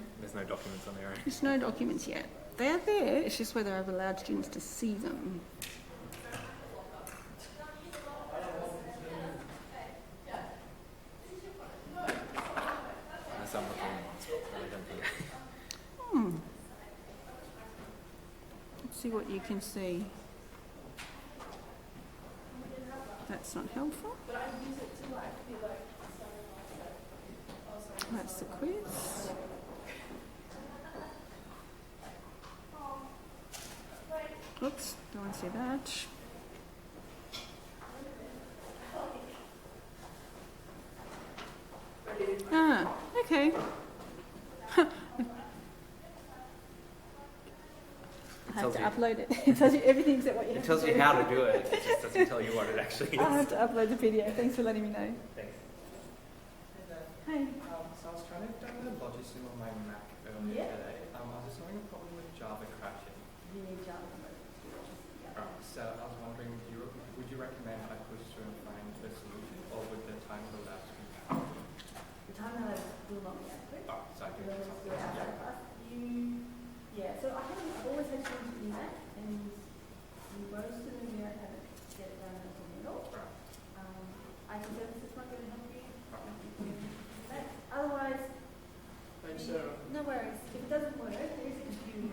documents on there. There's no documents yet. They are there. It's just whether I've allowed students to see them. Unless I'm looking in one spot, but I don't think Let's see what you can see. That's not helpful. That's the quiz. Oops, don't want to see that. Ah, okay. I have to upload it. It tells you everything except what you have it tells to you do. how to do it. It just doesn't tell you what it actually is. I have to upload the PDF. Thanks for letting me know. Thanks. Hey. So I was trying to download Logisim on my Mac earlier today. I was just having a problem with Java crashing. You need Java. So I was wondering, would you recommend I push through and find a solution, or would the time for that be? The time that will not be adequate. Oh, so I can So I've always had students do that, and most of them don't have it get it done until the middle. I can service is not going to help you. Otherwise, no worries. If it doesn't work, there is a computer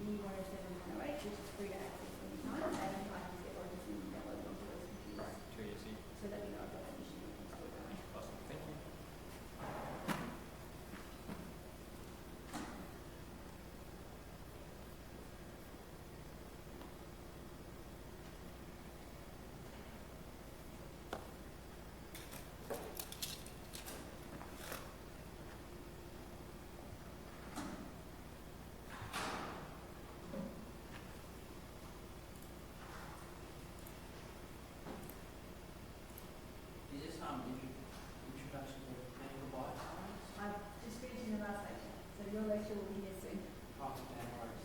E107 which is free to access anytime, and I can get all this and download it onto those computers. Right, too easy. So that you know I've got that issue. Awesome, thank you. Is this introduction to medical bioscience? I've just finished in the last lecture, so your lecture will be here soon. Oh, no worries.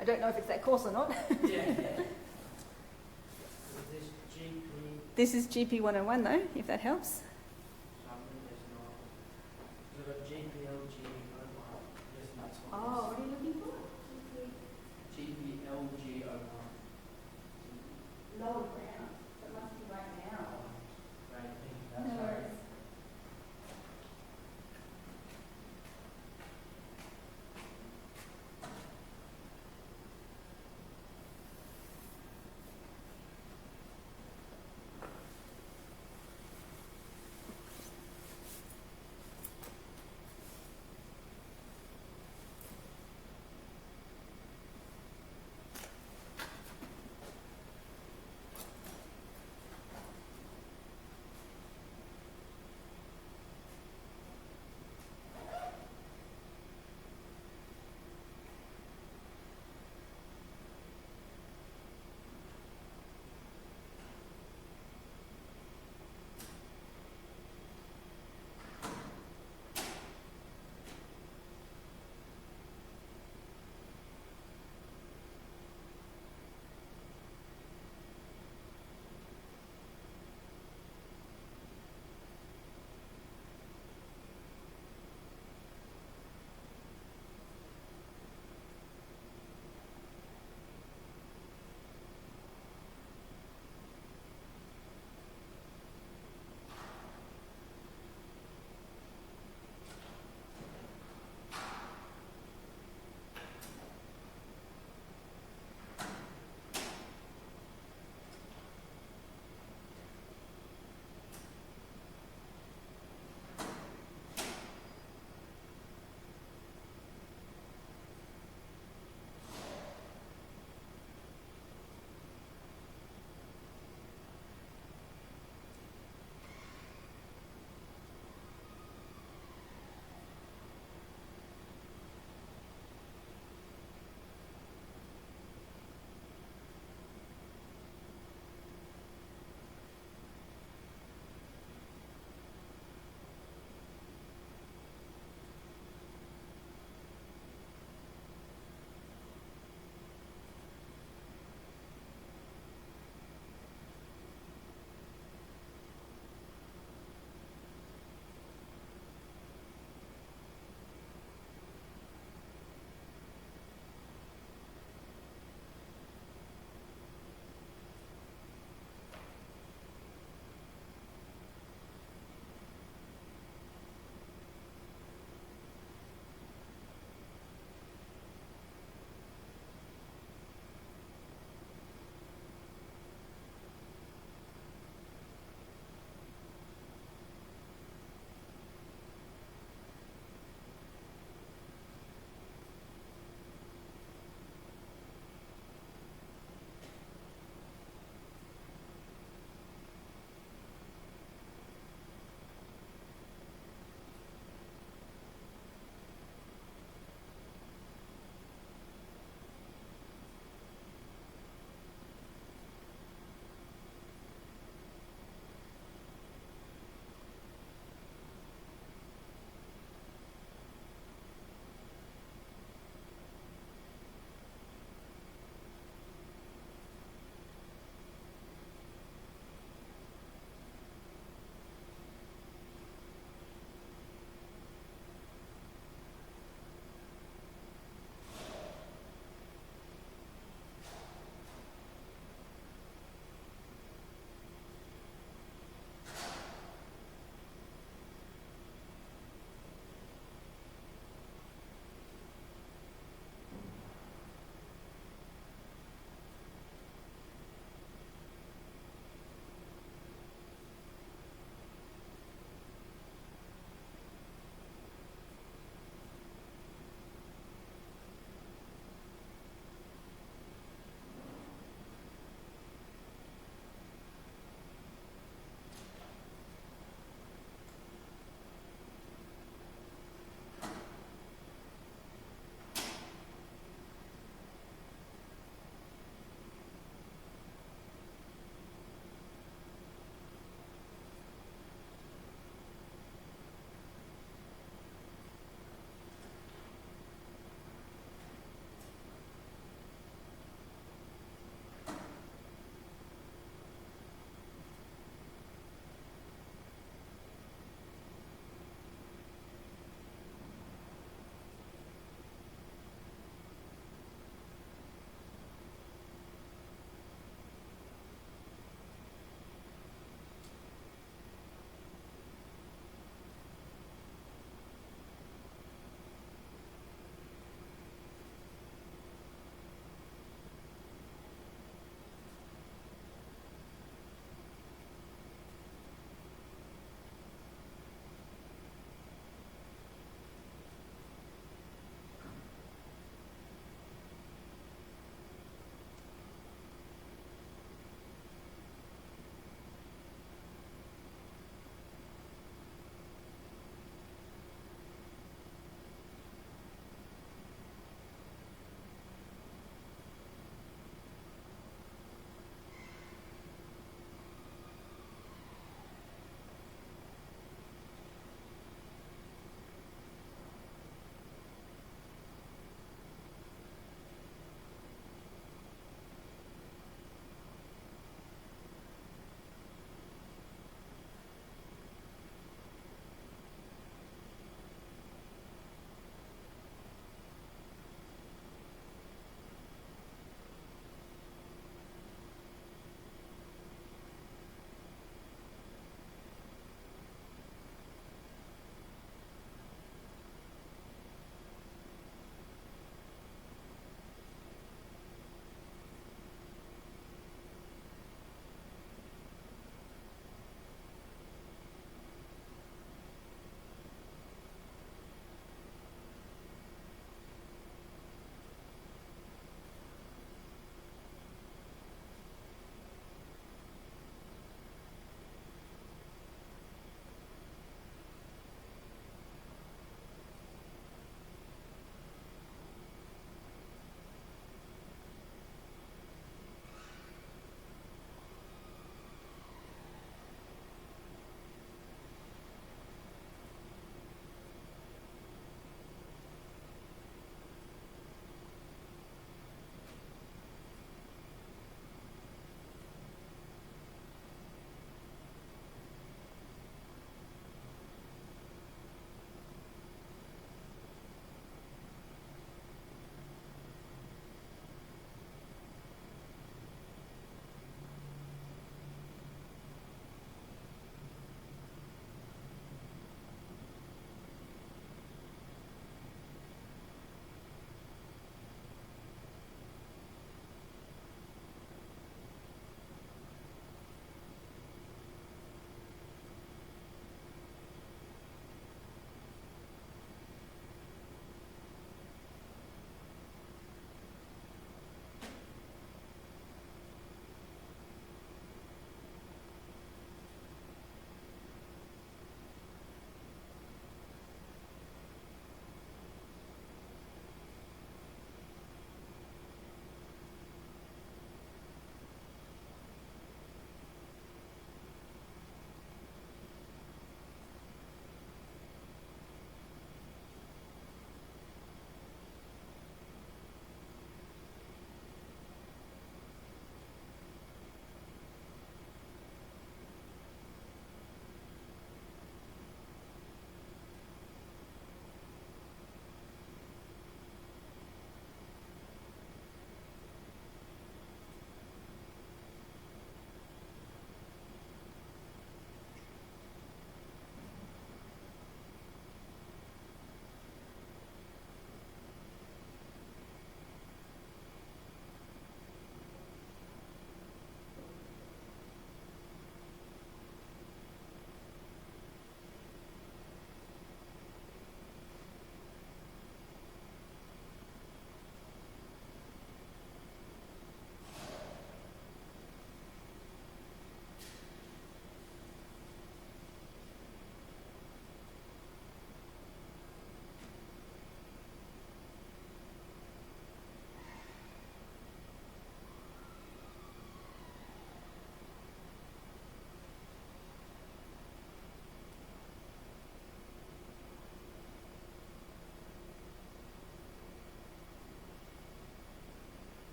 I don't know if it's that course or not. Yeah. Is this GP? This is GP 101 though, if that helps. Something that's not. Is it a GPLG? Yes, that's one. Oh, what are you looking for? GPLG01. Lower grade.